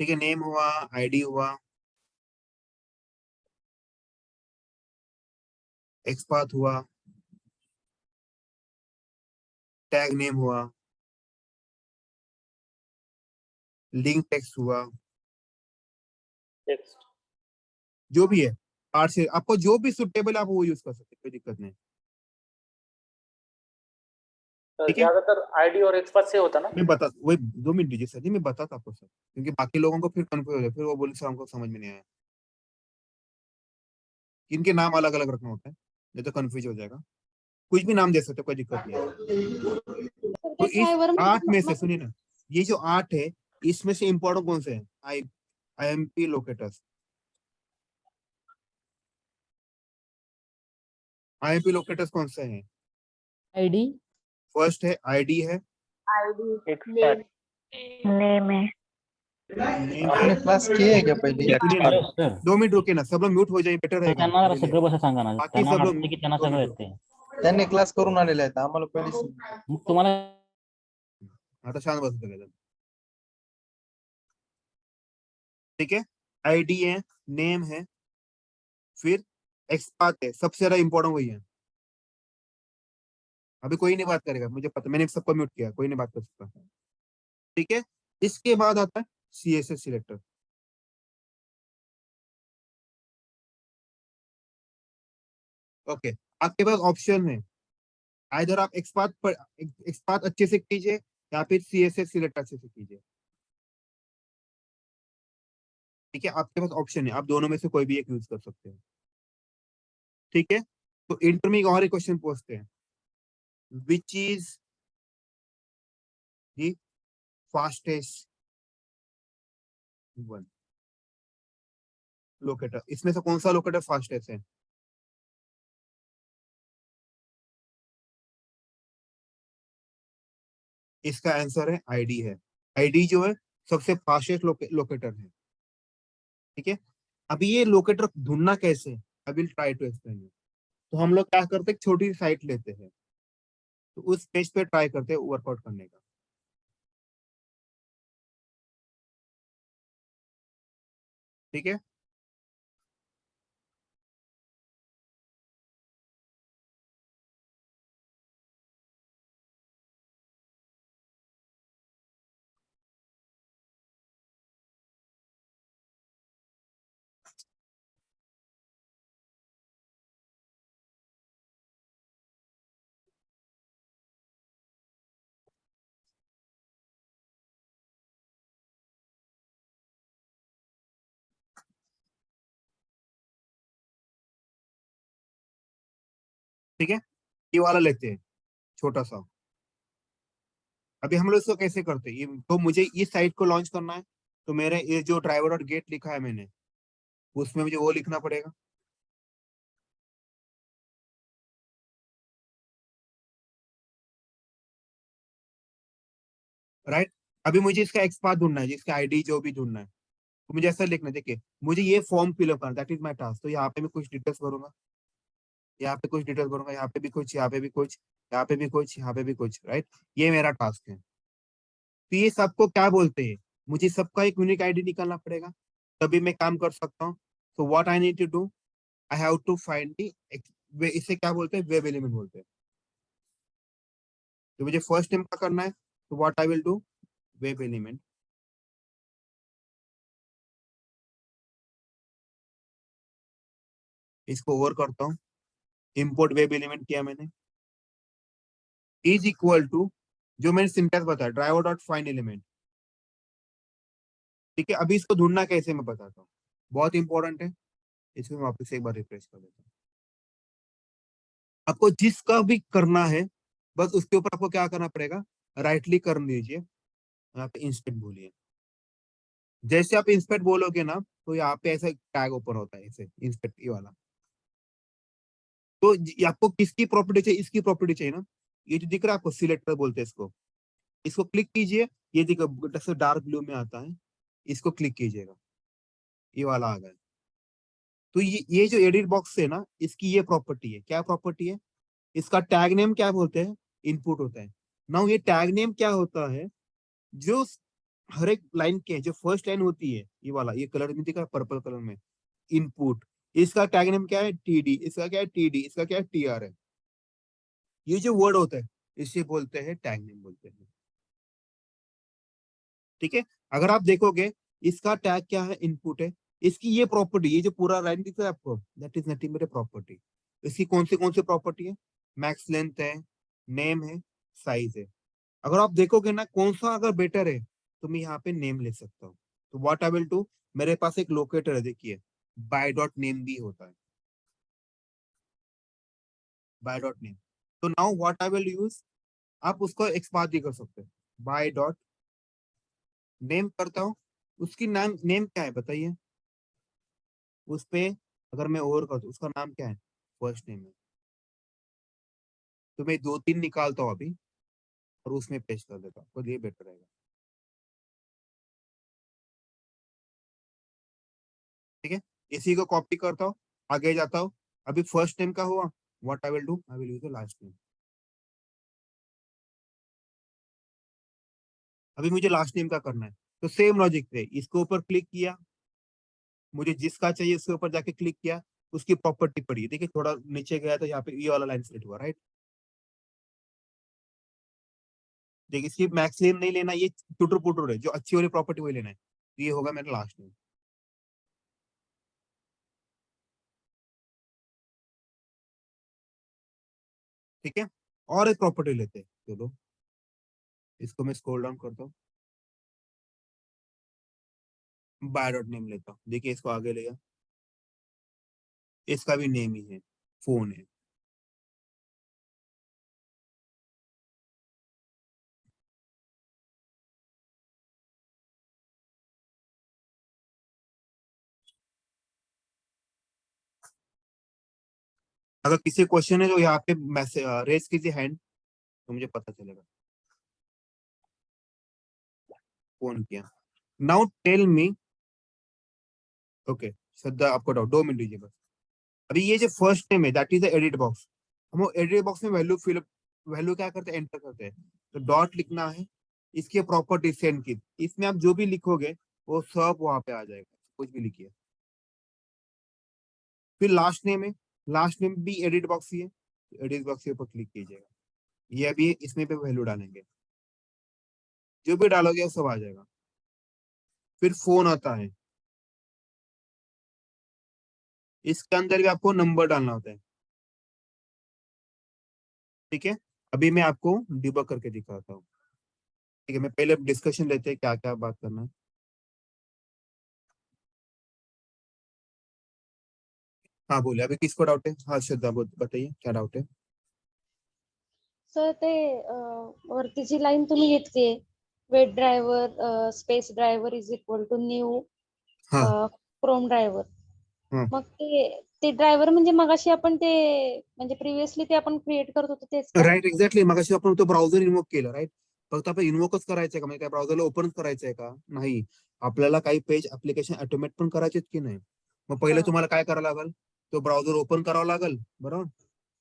ठीक है। नेम हुआ, आईडी हुआ, एक्सपाथ हुआ, टैग नेम हुआ, लिंक टेक्स्ट हुआ, टेक्स्ट जो भी है आर्ट से आपको जो भी सुटेबल है आप वो यूज कर सकते हैं, कोई दिक्कत नहीं। ठीक है, ज्यादातर आईडी और एक्सपाथ से होता ना। मैं बता, वही 2 मिनट दीजिए सर जी, मैं बताता आपको सर, क्योंकि बाकी लोगों को फिर कंफ्यूज हो जाए, फिर वो बोले सर हमको समझ में नहीं आया। इनके नाम अलग अलग रखना होता है, नहीं तो कंफ्यूज हो जाएगा। कुछ भी नाम दे सकते हो, कोई दिक्कत नहीं है। तो इस 8 में से सुनिए ना, ये जो 8 है इसमें से इंपॉर्टेंट कौन से हैं? IMP locators. IMP लोकेटर्स कौन से हैं? आईडी, फर्स्ट है आईडी है, आईडी नेम है। नेम आपने है। क्लास किए है क्या पहले? सुनिए ना, 2 मिनट रुके ना, सब लोग म्यूट हो जाए, बेटर रहेगा मेरे लिए। सगळं सांगा ना, बाकी सब लोग की त्यांना 2 सगळं मिनिट येते. त्यांनी क्लास करून आलेले आहेत, आम्हाला पहिले मग तुम्हाला आता शांत बस सगळे जण. ठीक है, आईडी है, नेम है, फिर एक्सपाथ है, सबसे ज्यादा इंपॉर्टेंट वही है। अभी कोई नहीं बात करेगा, मुझे पता, मैंने सबको म्यूट किया, कोई नहीं बात कर सकता। ठीक है, इसके बाद आता है CSS सिलेक्टर। ओके, आपके पास ऑप्शन है, इधर आप एक्सपाथ अच्छे से कीजिए या फिर CSS सिलेक्ट अच्छे से कीजिए। ठीक है, आपके पास ऑप्शन है, आप दोनों में से कोई भी एक यूज कर सकते हैं। ठीक है, तो इंटर में एक और एक क्वेश्चन पूछते हैं, which is the fastest one locator, इसमें से कौन सा लोकेटर फास्टेस्ट है? इसका आंसर है आईडी है। आईडी जो है सबसे फास्टेस्ट लोकेटर है। ठीक है, अभी ये लोकेटर ढूंढना कैसे, I will try to explain you. तो हम लोग क्या करते हैं, छोटी साइट लेते हैं, तो उस पेज पे ट्राई करते हैं वर्कआउट करने का। ठीक है, ठीक है, ये वाला लेते हैं छोटा सा। अभी हम लोग इसको कैसे करते हैं, तो मुझे इस साइट को लॉन्च करना है, तो मेरे ये जो ड्राइवर और गेट लिखा है मैंने, उसमें मुझे वो लिखना पड़ेगा। राइट, अभी मुझे इसका एक्सपाथ ढूंढना है, जिसका आईडी जो भी ढूंढना है, तो मुझे ऐसा लिखना है, देखिए मुझे ये फॉर्म फिलअप करना, दैट इज माय टास्क। तो यहाँ पे मैं कुछ डिटेल्स भरूंगा, यहाँ पे कुछ डिटेल्स भरूंगा, यहाँ पे भी कुछ, यहाँ पे भी कुछ, यहाँ पे भी कुछ, यहाँ पे भी कुछ। राइट, ये मेरा टास्क है। तो ये सबको क्या बोलते हैं, मुझे सबका एक यूनिक आईडी निकालना पड़ेगा, तभी मैं काम कर सकता हूँ। तो what I need to do, I have to find the, इसे क्या बोलते हैं, वेब एलिमेंट बोलते हैं। तो मुझे फर्स्ट नेम का करना है, तो what I will do, web element, इसको ओवर करता हूँ, इंपोर्ट वेब एलिमेंट किया मैंने, इज इक्वल टू जो मैंने सिंटैक्स बताया, ड्राइवर डॉट फाइंड एलिमेंट। ठीक है, अभी इसको ढूंढना कैसे मैं बताता हूँ, बहुत इंपॉर्टेंट है, इसको मैं वापस एक बार रिफ्रेश कर देता हूँ। आपको जिसका भी करना है बस उसके ऊपर आपको क्या करना पड़ेगा, राइट क्लिक कर दीजिए, यहाँ पे इंस्पेक्ट बोलिए। जैसे आप इंस्पेक्ट बोलोगे ना तो यहाँ पे ऐसा टैग ऊपर होता है, ऐसे इंस्पेक्ट ये वाला। तो आपको किसकी प्रॉपर्टी चाहिए, इसकी प्रॉपर्टी चाहिए ना, ये जो दिख रहा है आपको सिलेक्टर बोलते हैं इसको, इसको क्लिक कीजिए, ये देखो डार्क ब्लू में आता है, इसको क्लिक कीजिएगा, ये वाला आ गया। तो ये जो एडिट बॉक्स है ना, इसकी ये प्रॉपर्टी है, क्या प्रॉपर्टी है, इसका टैग नेम क्या बोलते हैं, इनपुट होता है। नाउ ये टैग नेम क्या होता है, जो हर एक लाइन के जो फर्स्ट लाइन होती है, ये वाला, ये कलर में दिखा पर्पल कलर में, इनपुट, इसका टैग नेम क्या है, टीडी, इसका क्या है, टीडी, इसका क्या है, टीआर है। ये जो वर्ड होता है इसे बोलते हैं टैग नेम बोलते हैं। ठीक है, अगर आप देखोगे इसका टैग क्या है, इनपुट है, इसकी ये प्रॉपर्टी, ये जो पूरा लाइन दिख रहा है आपको, that is nothing but a property. इसकी कौन सी प्रॉपर्टी है, मैक्स लेंथ है, नेम है, साइज है। अगर आप देखोगे ना कौन सा अगर बेटर है तो मैं यहाँ पे नेम ले सकता हूँ। तो व्हाट आई विल डू, मेरे पास एक लोकेटर है, देखिए बाय डॉट नेम भी होता है, बाय डॉट नेम। तो now what I will use, आप उसको एक्सपांड भी कर सकते हैं, बाय डॉट नेम करता हूँ, उसकी नेम क्या है बताइए, उस पे अगर मैं ओवर कर दूं उसका नाम क्या है, फर्स्ट नेम है। तो मैं 2-3 निकालता हूँ अभी और उसमें पेस्ट कर देता हूँ, तो ये बेटर रहेगा। ठीक है, इसी को कॉपी करता हूँ, आगे जाता हूँ, अभी फर्स्ट नेम का हुआ, what I will do, I will use the last name. अभी मुझे लास्ट नेम का करना है, तो सेम लॉजिक है, इसके ऊपर क्लिक किया, मुझे जिसका चाहिए उसके ऊपर जाके क्लिक किया, उसकी प्रॉपर्टी पड़ी, देखिए थोड़ा नीचे गया तो यहाँ पे ये वाला लाइन सेलेक्ट हुआ, राइट। देखिए इसकी मैक्स नेम नहीं लेना, ये टुटर पुटर है, जो अच्छी वाली प्रॉपर्टी वही लेना है, तो ये होगा मेरा लास्ट नेम। ठीक है, और एक प्रॉपर्टी लेते हैं, चलो इसको मैं स्क्रॉल डाउन करता हूँ, बाय डॉट नेम लेता हूँ, देखिए इसको आगे ले गया, इसका भी नेम ही है, फोन है। अगर किसी क्वेश्चन है तो यहाँ पे मैसेज रेज कीजिए हैंड, तो मुझे पता चलेगा। फोन किया, नाउ टेल मी, ओके श्रद्धा आपको डाउट, 2 मिनट दीजिए बस। अभी ये जो फर्स्ट नेम है that is the edit box, हम एडिट बॉक्स में वैल्यू फिल, वैल्यू क्या करते हैं, एंटर करते हैं, तो डॉट लिखना है, इसके प्रॉपर्टी सेंड की, इसमें आप जो भी लिखोगे वो सब वहां पे आ जाएगा, कुछ भी लिखिए। फिर लास्ट नेम है, लास्ट नेम भी एडिट बॉक्स ही है, एडिट बॉक्स के ऊपर क्लिक कीजिएगा, ये अभी इसमें पे वैल्यू डालेंगे, जो भी डालोगे वो सब आ जाएगा। फिर फोन आता है, इसके अंदर भी आपको नंबर डालना होता है। ठीक है, अभी मैं आपको डिबग करके दिखाता हूँ। ठीक है, मैं पहले डिस्कशन लेते हैं क्या क्या बात करना है। हाँ बोले, अभी किसको डाउट है, हाँ श्रद्धा बताइए क्या डाउट है। सर ते वरती जी लाईन तुम्ही घेतलीये, web driver space driver is equal to new हाँ क्रोम ड्रायव्हर, हाँ मग ते ड्रायव्हर म्हणजे मगाशी आपण ते म्हणजे प्रिव्हियसली ते आपण क्रिएट करत होतो तेच का? राईट, एक्झॅक्टली, मगाशी आपण तो ब्राउझर इन्वोक केलं, राईट, फक्त आपण इन्वोकच करायचंय का, म्हणजे काय ब्राउझरला ओपन करायचंय का, नाही, आपल्याला काही पेज ऍप्लिकेशन ऑटोमेट पण करायचे की नाही, मग पहिले तुम्हाला काय करावं लागेल, तो ब्राउझर ओपन करावा लागेल, बरोबर,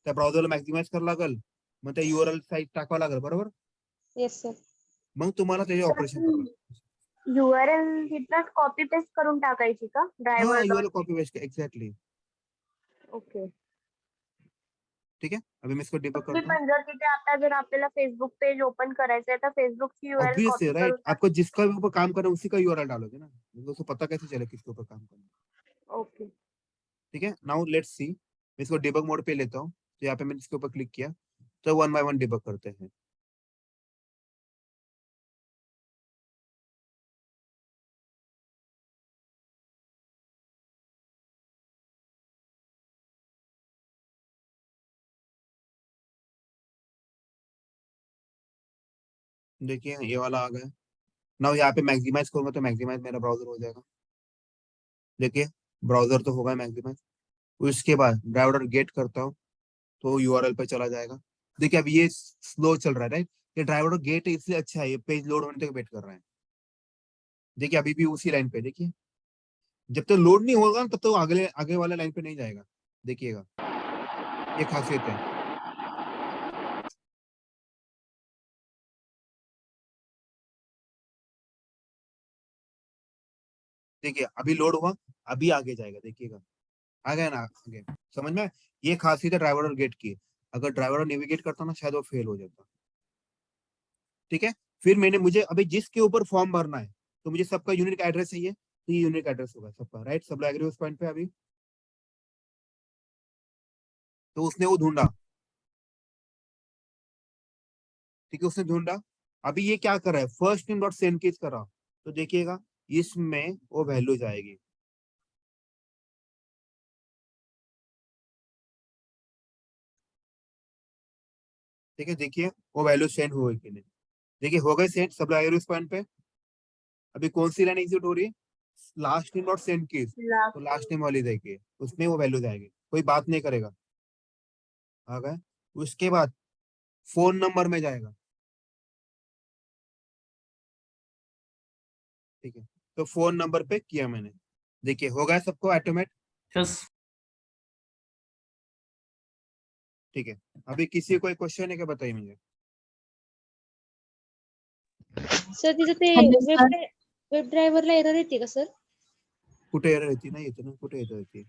त्या ब्राउझरला मॅक्झिमाइज करावं लागेल, मग त्या युआरएल साईट टाकावं लागेल, बरोबर, येस सर. मग तुम्हाला त्याचे ऑपरेशन करावं लागेल। URL तिथनच कॉपी पेस्ट करून टाकायची का हाँ driver URL copy paste, exactly. Okay ठीक है, अभी मैं इसको डिबग मी करता हूँ. पण जर तिथे आता जर आपल्याला फेसबुक पेज ओपन करायचं आहे तर फेसबुकची URL ऑब्वियस है कॉपी राइट, करून आपको जिसका भी ऊपर काम करना है उसी का यूआरएल डालोगे ना, मतलब उसको पता कैसे चले किसके ऊपर काम करना है. ओके. ठीक है, नाउ लेट्स सी, मैं इसको डिबग मोड पे लेता हूँ. तो यहाँ पे मैंने इसके ऊपर क्लिक किया, तो 1 बाय 1 डिबग करते हैं. देखिए ये वाला आ गया. नाउ यहाँ पे मैक्सिमाइज करूंगा तो मैक्सिमाइज मेरा ब्राउजर हो जाएगा. देखिए ब्राउजर तो होगा मैक्सिमाइज. उसके बाद ड्राइवर गेट करता हूँ तो यूआरएल पे चला जाएगा. देखिए अब ये स्लो चल रहा है राइट, ये ड्राइवर गेट इसलिए अच्छा है, ये पेज लोड होने तक वेट कर रहा है. देखिए अभी भी उसी लाइन पे, देखिए जब तक लोड नहीं होगा तब तक अगले आगे वाले लाइन पे नहीं जाएगा. देखिएगा ये खासियत है. देखिए अभी लोड हुआ, अभी आगे जाएगा. देखिएगा आ गया ना आगे, समझ में. ये खासियत है ड्राइवर और गेट की. अगर ड्राइवर नेविगेट करता ना शायद वो फेल हो जाता. ठीक है, फिर मैंने मुझे अभी जिसके ऊपर फॉर्म भरना है तो मुझे सबका यूनिक एड्रेस चाहिए, तो ये यूनिक एड्रेस होगा सबका राइट. सब लोग एग्री उस पॉइंट पे. अभी तो उसने वो ढूंढा, ठीक है उसने ढूंढा. अभी ये क्या कर रहा है, first name dot send case कर रहा. तो देखिएगा इसमें वो वैल्यू जाएगी. ठीक है, देखिए वो वैल्यू सेंड हुई कि नहीं. देखिए हो गए सेंड, सब लोग एग्री उस पॉइंट पे. अभी कौन सी लाइन एग्जिट हो रही है, last name dot send case. तो लास्ट नेम वाली देखिए उसमें वो वैल्यू जाएगी, कोई बात नहीं करेगा. आ गए. उसके बाद फोन नंबर में जाएगा. ठीक है, तो फोन नंबर पे किया मैंने. देखिए हो गया सबको ऑटोमेट. ठीक है, अभी किसी को क्वेश्चन है क्या, बताइए मुझे. सर तिथे ते Hello, sir. वेब ड्रायव्हरला एरर येते का सर? कुठे एरर येते, नाही येते ना, कुठे येते.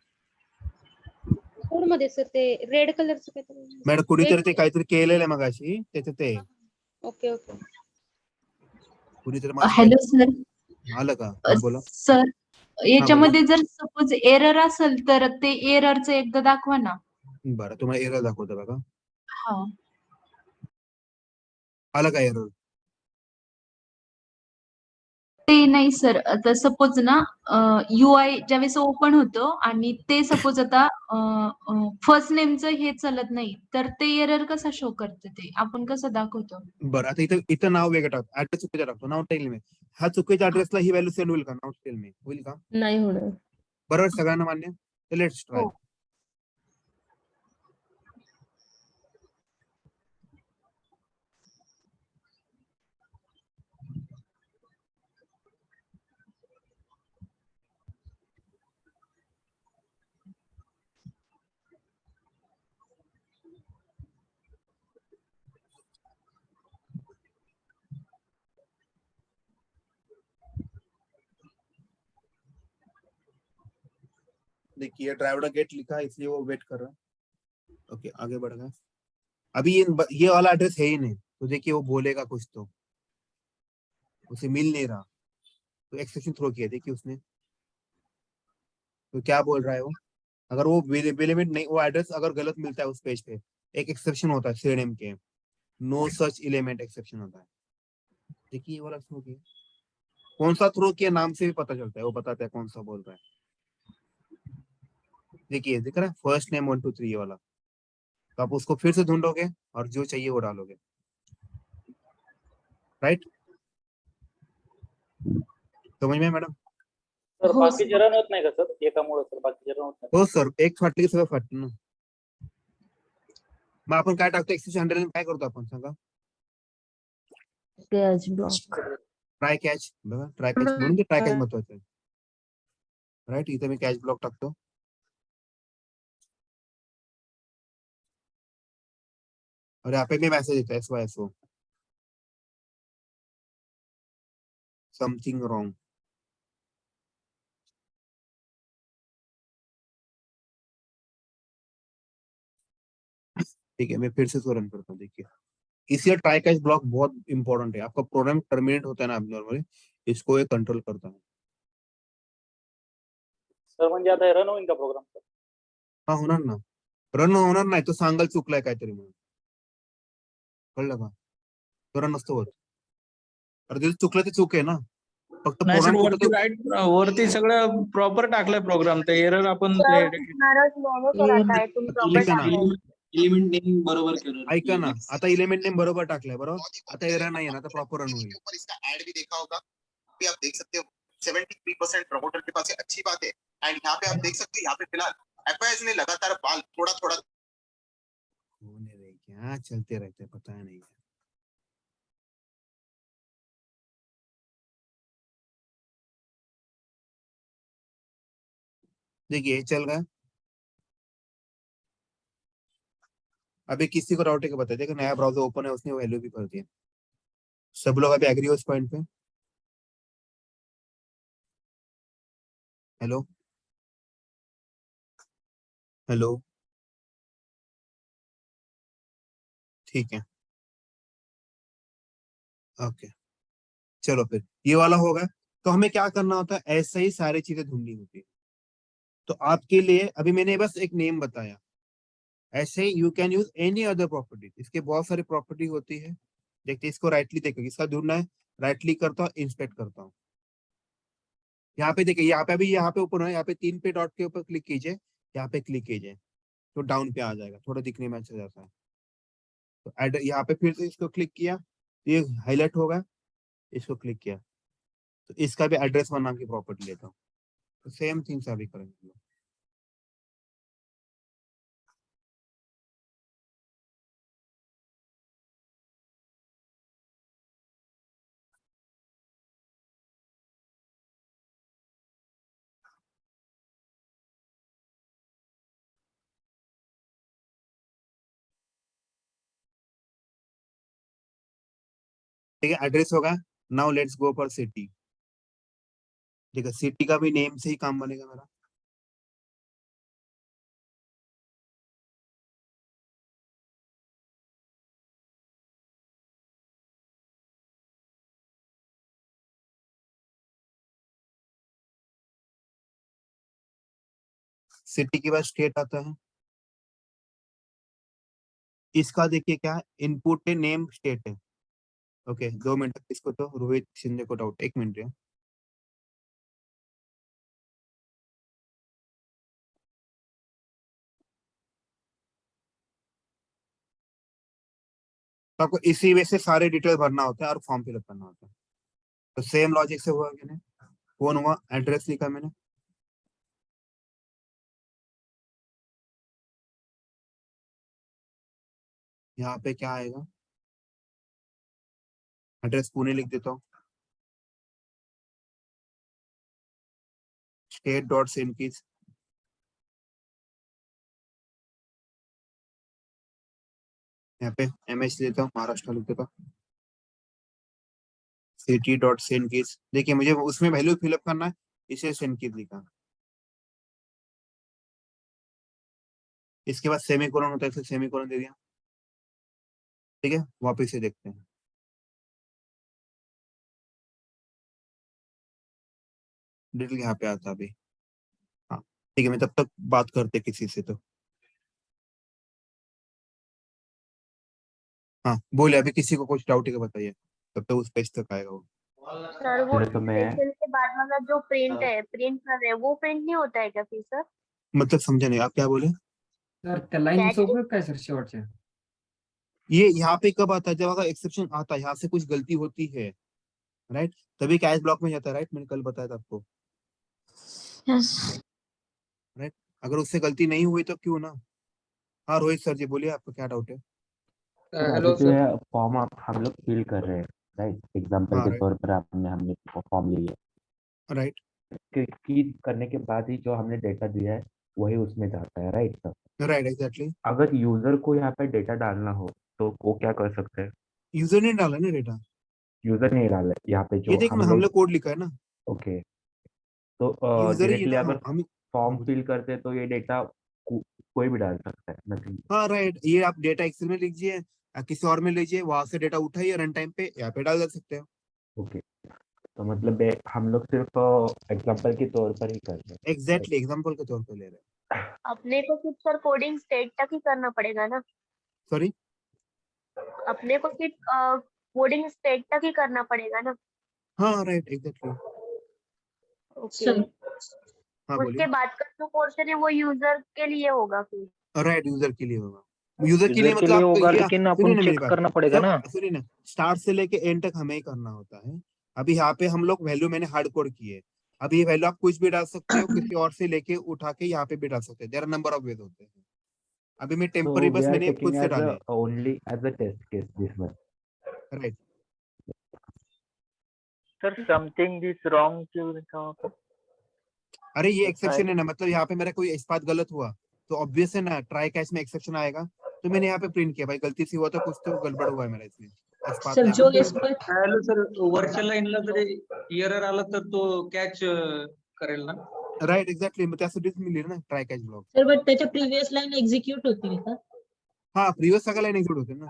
कोड मध्ये सर ते रेड कलरचं काहीतरी. मॅडम कुणीतरी ते काहीतरी केलेलं आहे मगाशी, त्याचं ते ओके ओके. कुणीतरी मगाशी हॅलो काहीतरी सर. आलं का. हा बोला. सर बोला. याच्यामध्ये जर सपोज एरर असेल तर ते एररचं एकदा दाखवा ना. बरं तुम्हाला एरर दाखवतो बघा. हा. आलं का एरर. ते नाही सर, आता सपोज ना UI ज्यावेळेस ओपन होतं आणि ते सपोज आता फर्स्ट नेमचं हे चालत नाही, तर ते एरर कसा शो करते, ते आपण कसं दाखवतो? बरं आता इथं इथं नाव वेगळं टाकतो, ऍड्रेस चुकीचा टाकतो. नाव टेल मी, हा चुकीच्या ऍड्रेसला ही व्हॅल्यू सेंड होईल का, नाव टेल मी होईल का. नाही होणार. बरोबर सगळ्यांना मान्य. तर लेट्स ट्राय. देखिए ड्राइवर गेट लिखा है इसलिए वो वेट कर रहा है. ओके आगे बढ़ गए. अभी ये वाला एड्रेस है ही नहीं, तो देखिए वो बोलेगा कुछ, तो उसे मिल नहीं रहा, तो एक्सेप्शन थ्रो किया. देखिए उसने तो क्या बोल रहा है वो, अगर वो अवेलेबल नहीं, वो एड्रेस अगर गलत मिलता है उस पेज पे, एक एक्सेप्शन होता है सीएनएम के, नो सच एलिमेंट एक्सेप्शन होता है. देखिए ये वाला थ्रो किया, कौन सा थ्रो किया नाम से भी पता चलता है, वो बताता है कौन सा बोल रहा है. देखिए दिख रहा है फर्स्ट नेम 1 2 3 वाला. तो आप उसको फिर से ढूंढोगे और जो चाहिए वो डालोगे. राइट, समझ में मैडम. सर बाकीचे रन होत नाही का सर, एकामुळे सर बाकीचे रन होत नाही. हो सर, एक फाटली की सगळं फाटतं ना. मग आपण काय टाकतो, एक्सेप्शन हँडलिंग काय करतो आपण सांगा. Catch block. Try catch. बघा ट्राय कॅच म्हणून ते ट्राय कॅच महत्वाचं आहे. राइट, इथं मी कॅच ब्लॉक टाकतो. और यहाँ पे भी मैसेज येतो SYSO समथिंग रॉन्ग. ठीक है, मैं फिर से इसको रन करता हूँ। देखिए, इसलिए ट्राई कैच ब्लॉक बहुत इंपॉर्टेंट है। आपका प्रोग्राम टर्मिनेट होता है ना नॉर्मली, इसको ये कंट्रोल करता है। सर म्हणजे आता रन होईल का प्रोग्राम? हा, होणार ना, रन होणार नाही तो सांगाल चुकलाय काहीतरी म्हणून, कळलं का? तो रन नसतो होत. अरे ते चुकलं ते चूक आहे ना, फक्त नाही सर, प्रोग्राम वरती राईट वरती सगळं प्रॉपर टाकलंय प्रोग्राम, ते एरर आपण ते एलिमेंट नेम बरोबर केलं. ऐका ना, आता एलिमेंट नेम बरोबर टाकलाय, बरोबर? आता एरर नाही आहे ना, आता प्रॉपर रन होईल. इसका ऐड भी देखा होगा, भी आप देख सकते हो 73% प्रमोटर के पास है, अच्छी बात है। एंड यहाँ पे आप देख सकते हो, यहाँ पे फिलहाल एफआईएस ने लगातार बाल थोड़ा थोड़ा होने रहे, क्या चलते रहते हैं, पता नहीं। देखिए चल रहा है। अभी किसी को राउटर का बताइए, देखो नया ब्राउजर ओपन है, उसने वैल्यू भी भर दिया। सब लोग अभी एग्री हो इस पॉइंट पे? हेलो हेलो, ठीक है, ओके, चलो फिर ये वाला होगा। तो हमें क्या करना होता है, ऐसे ही सारी चीजें ढूंढनी होती है। तो आपके लिए अभी मैंने बस एक नेम बताया, ऐसे ही you can use any other property. इसके बहुत सारी प्रॉपर्टी होती है। देखते इसको राइटली देखो, इसका ढूंढना है, राइटली करता हूँ, इंस्पेक्ट करता हूँ। यहाँ पे देखिए, यहाँ पे अभी यहाँ पे ऊपर है, यहाँ पे 3 पे डॉट के ऊपर क्लिक कीजिए, यहाँ पे क्लिक कीजिए तो डाउन पे आ जाएगा, थोड़ा दिखने में अच्छा जाता है। तो एड यहाँ पे फिर से इसको क्लिक किया तो ये हाईलाइट होगा, इसको क्लिक किया तो इसका भी एड्रेस वन नाम की प्रॉपर्टी लेता हूँ। तो सेम थिंग अभी करेंगे। ठीक है, एड्रेस होगा। Now let's go for city. ठीक है, सिटी का भी नेम से ही काम बनेगा मेरा। सिटी के बाद स्टेट आता है। इसका देखिए क्या इनपुट है, नेम स्टेट है। ओके, 2 मिनट इसको तो रोहित शिंदे को डाउट, 1 मिनट है। तो आपको इसी वे से सारे डिटेल भरना होता है और फॉर्म फिलअप करना होता है। तो सेम लॉजिक से हुआ मैंने, फोन हुआ, एड्रेस लिखा मैंने, यहाँ पे क्या आएगा, एड्रेस पुणे लिख देता हूँ, स्टेट डॉट सेम कीज, यहाँ पे एमएच लेता हूँ, महाराष्ट्र लिख देता हूँ, सिटी डॉट सेंड कीज। देखिए मुझे उसमें वैल्यू फिलअप करना है, इसे सेंड कीज लिखा। इसके बाद सेमीकोलन होता है, इसे सेमीकोलन दे दिया। ठीक है, वापस से देखते हैं। डिटेल यहाँ पे आता अभी। हाँ ठीक है, मैं तब तक बात करते किसी से। तो हाँ बोले, अभी किसी को कुछ डाउट है बताइए, तब तक उस पेज तक आएगा वो। सर वो तो मैं इंस्पेक्शन के बाद मतलब जो प्रिंट है, प्रिंट कर रहे हैं, वो प्रिंट नहीं होता है क्या फिर सर? मतलब समझा नहीं, आप क्या बोले? सर त्या लाईन सोबत काय सर शेवटच्या? ये यहाँ पे कब आता है, जब अगर एक्सेप्शन आता है, यहाँ से कुछ गलती होती है, राइट, तभी कैश ब्लॉक में जाता है, राइट, मैंने कल बताया था आपको, राइट। अगर उससे गलती नहीं हुई तो क्यों ना। हाँ रोहित सर जी बोलिए, आपको क्या डाउट है? अभी जो है फॉर्म आप हम लोग फिल कर रहे हैं, राइट, एग्जांपल हाँ, के right. तौर पर हमने फॉर्म लिया, राइट, की करने के बाद ही जो हमने डेटा दिया है वही उसमें जाता है, राइट सर? Right, exactly. अगर यूजर को यहाँ पे डेटा डालना हो तो वो क्या कर सकते हैं? यूजर ने डाला ना डेटा, यूजर नहीं डाला है यहाँ पे, ये जो देख ना, हम लोग कोड लिखा है ना, ओके, तो यूजर ही डायरेक्टली ना अगर हम। फॉर्म फिल करते तो ये डेटा कोई भी डाल सकता है, नथिंग। हाँ राइट, ये आप डेटा एक्सेल में लीजिए, किसी और में लीजिए, वहां से डेटा उठाइए, रन टाइम पे यहाँ पे डाल सकते हो। ओके, तो मतलब हम लोग सिर्फ एग्जांपल के तौर पर ही कर रहे हैं। एग्जैक्टली एग्जांपल के तौर पे ले रहे हैं। अपने को सिर्फ सर कोडिंग स्टेट तक ही करना पड़ेगा ना? सॉरी, अपने को सिर्फ कोडिंग स्टेट तक ही करना पड़ेगा ना? हाँ राइट एग्जैक्टली। ओके। हाँ बोलिए। उसके बाद का जो पोर्शन है वो यूजर के लिए होगा फिर? राइट, यूजर के लिए होगा। यूजर के लिए यूजर के मतलब लिए आपको होगा, ये लेकिन सुनिए अपन ना मेरी चेक बात, करना पड़ेगा ना। सुनिए ना, स्टार्ट से लेके एंड तक हमें ही करना होता है। अभी यहाँ पे हम लोग वैल्यू मैंने हार्ड कोड की है। अभी ये वैल्यू आप कुछ भी डाल सकते हो, किसी और से लेके उठा के यहाँ पे भी डाल सकते हो। There are number of ways होते हैं। अभी मैं So टेम्पररी we बस are मैंने खुद taking से as डाले। only as a test case this one. Right sir something is wrong क्यों लिखा वहाँ पर? अरे ये एक्सेप्शन है ना, मतलब यहाँ पे मेरा कोई इस्पात गलत हुआ तो ऑब्वियस है ना, ट्राई कैच में एक्सेप्शन आएगा। तो मैंने यहाँ पे प्रिंट किया, भाई गलती से हुआ तो कुछ तो गड़बड़ हुआ है मेरा इसमें। इस्पात सर नहीं जो आया। सर वरच्या लाईनला जरी एरर आला तर तो कॅच करेल ना? राइट एग्जैक्टली, मग त्यासाठीच मी लिहिलं ना try catch block. Sir but त्याच्या प्रिव्हियस लाईन एक्झिक्यूट होतील का? हाँ प्रीवियस सगळं लाईन एक्झिक्यूट होते ना।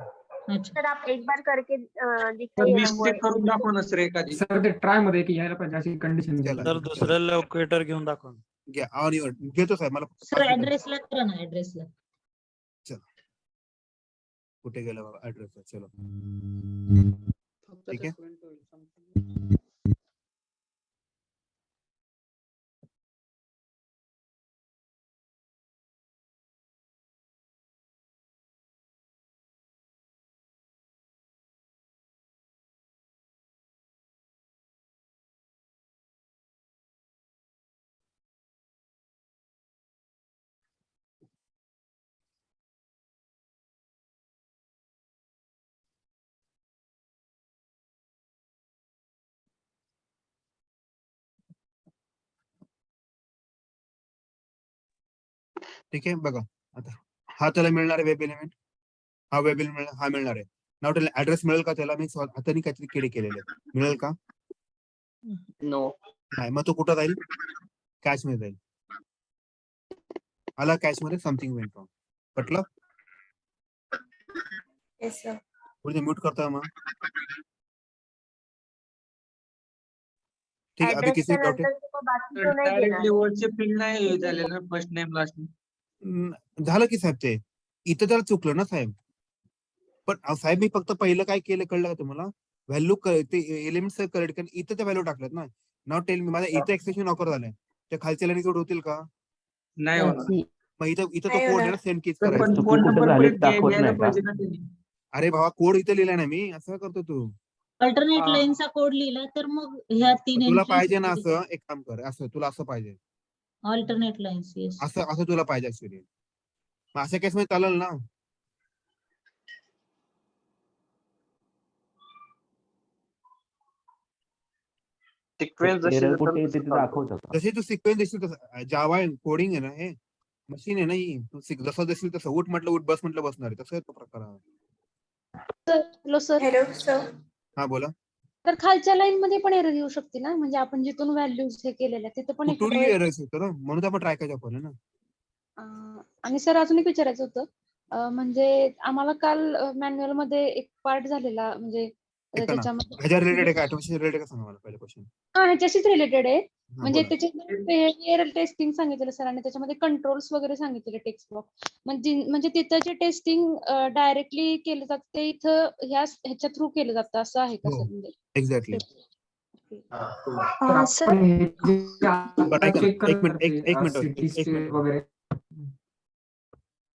अच्छा सर आप एक बार करके सर दिखाइए ना मिस्टेक करून दाखवा ना सर एखादी. सर ते ट्राय मध्ये की यायला पाहिजे अशी कंडिशन चला सर दुसरं लोकेटर घेऊन दाखवा. घ्या और घेतो साहेब, मला फक्त सर 5 मिनिटं. ऍड्रेसला करा ना, ऍड्रेसला. कुठे गेला बाबा ऍड्रेस? चलो ठीक है। ठीक आहे बघा, आता हा त्याला मिळणार आहे वेब एलिमेंट, हा वेब एलिमेंट हा मिळणार आहे। नाव त्याला ऍड्रेस मिळेल का? त्याला मी हाताने काहीतरी किडे केलेले मिळेल का? No. नाही, मग तो कुठं जाईल? कॅश मध्ये जाईल। आला कॅश मध्ये, समथिंग वेंट रॉंग। पटलं? Yes sir. पुढे म्यूट करता मग। ठीक है, अभी एड्रेस किसी के डाउट है? नंतर को बाकी तो नहीं देना डायरेक्टली है। वरचे फील्ड नाही झाले ना, फर्स्ट नेम लास्ट नेम. झालं की साहेब, ते इथं त्याला चुकलं ना साहेब। पण साहेब मी फक्त पहिलं काय केलं कळलं का तुम्हाला? व्हॅल्यू ते एलिमेंट्स करेक्ट करून इथं त्या व्हॅल्यू टाकल्यात ना। नाव टेल मी, माझ्या इथं एक्सेप्शन ऑफर झालंय, त्या खालच्या लाईन जोड होतील का? नाही होणार. मग इथं इथं तो नाही कोड आहे होणार. ना, सेंड कीच सर पण करायचं। फोन कुठं नंबर झाले पर्यंत दाखवत घ्यायला नाही का? पाहिजे ना त्यांनी. अरे बाबा कोड इथं लिहिलाय ना मी, असं काय करतो तू? अल्टरनेट हा. लाईनचा कोड लिहिला तर मग ह्या तीन तुला पाहिजे ना असं, एक काम कर, असं तुला असं पाहिजे, अल्टरनेट लाईन्स. येस. असं असं तुला पाहिजे ऍक्च्युली। मग अशा केस मध्ये चालेल ना? सिक्वेन्स जशी एरर असेल कुठे तसं तिथे चालतं. दाखवतं का? जशी तू सिक्वेन्स देशील तसं, जावा कोडिंग आहे ना, हे मशीन आहे ना ही, तू जसं देशील तसं, उठ म्हटलं उठ, बस म्हटलं बसणार आहे, तसं आहे तो प्रकार हा। Hello sir. Hello sir. हा बोला। तर खालच्या लाईन मध्ये पण एरर येऊ शकते ना, म्हणजे आपण जिथून व्हॅल्यूज हे केलेल्या तिथे पण कुठूनही एरर्स येतो ना, म्हणून तर आपण ट्राय करायचं आपण ना। आणि सर अजून एक विचारायचं होतं, म्हणजे आम्हाला काल मॅन्युअल मध्ये एक पार्ट झालेला, म्हणजे ऐका ना, त्याच्यामध्ये ह्याच्या रिलेटेड आहे का? ऑटोमेशन रिलेटेड का सांगा मला पहिले क्वेश्चन। हा ह्याच्याशीच रिलेटेड आहे, हा म्हणजे बोला। त्याच्यामध्ये टेस्टिंग सांगितलेलं सर, आणि त्याच्यामध्ये कंट्रोल्स वगैरे सांगितलेले टेक्स्ट ब्लॉक, म्हणजे तिथं जे टेस्टिंग डायरेक्टली केलं जातं ते इथं ह्याच्या थ्रू केलं जातं, असं आहे का हो. सर? म्हणजे एक्झॅक्टली। तर सर आपण हे जे बट आता ऐका ना, चेक एक मिनिट करते एक मिनिट सिटी एक स्टेट मिनिट वगैरे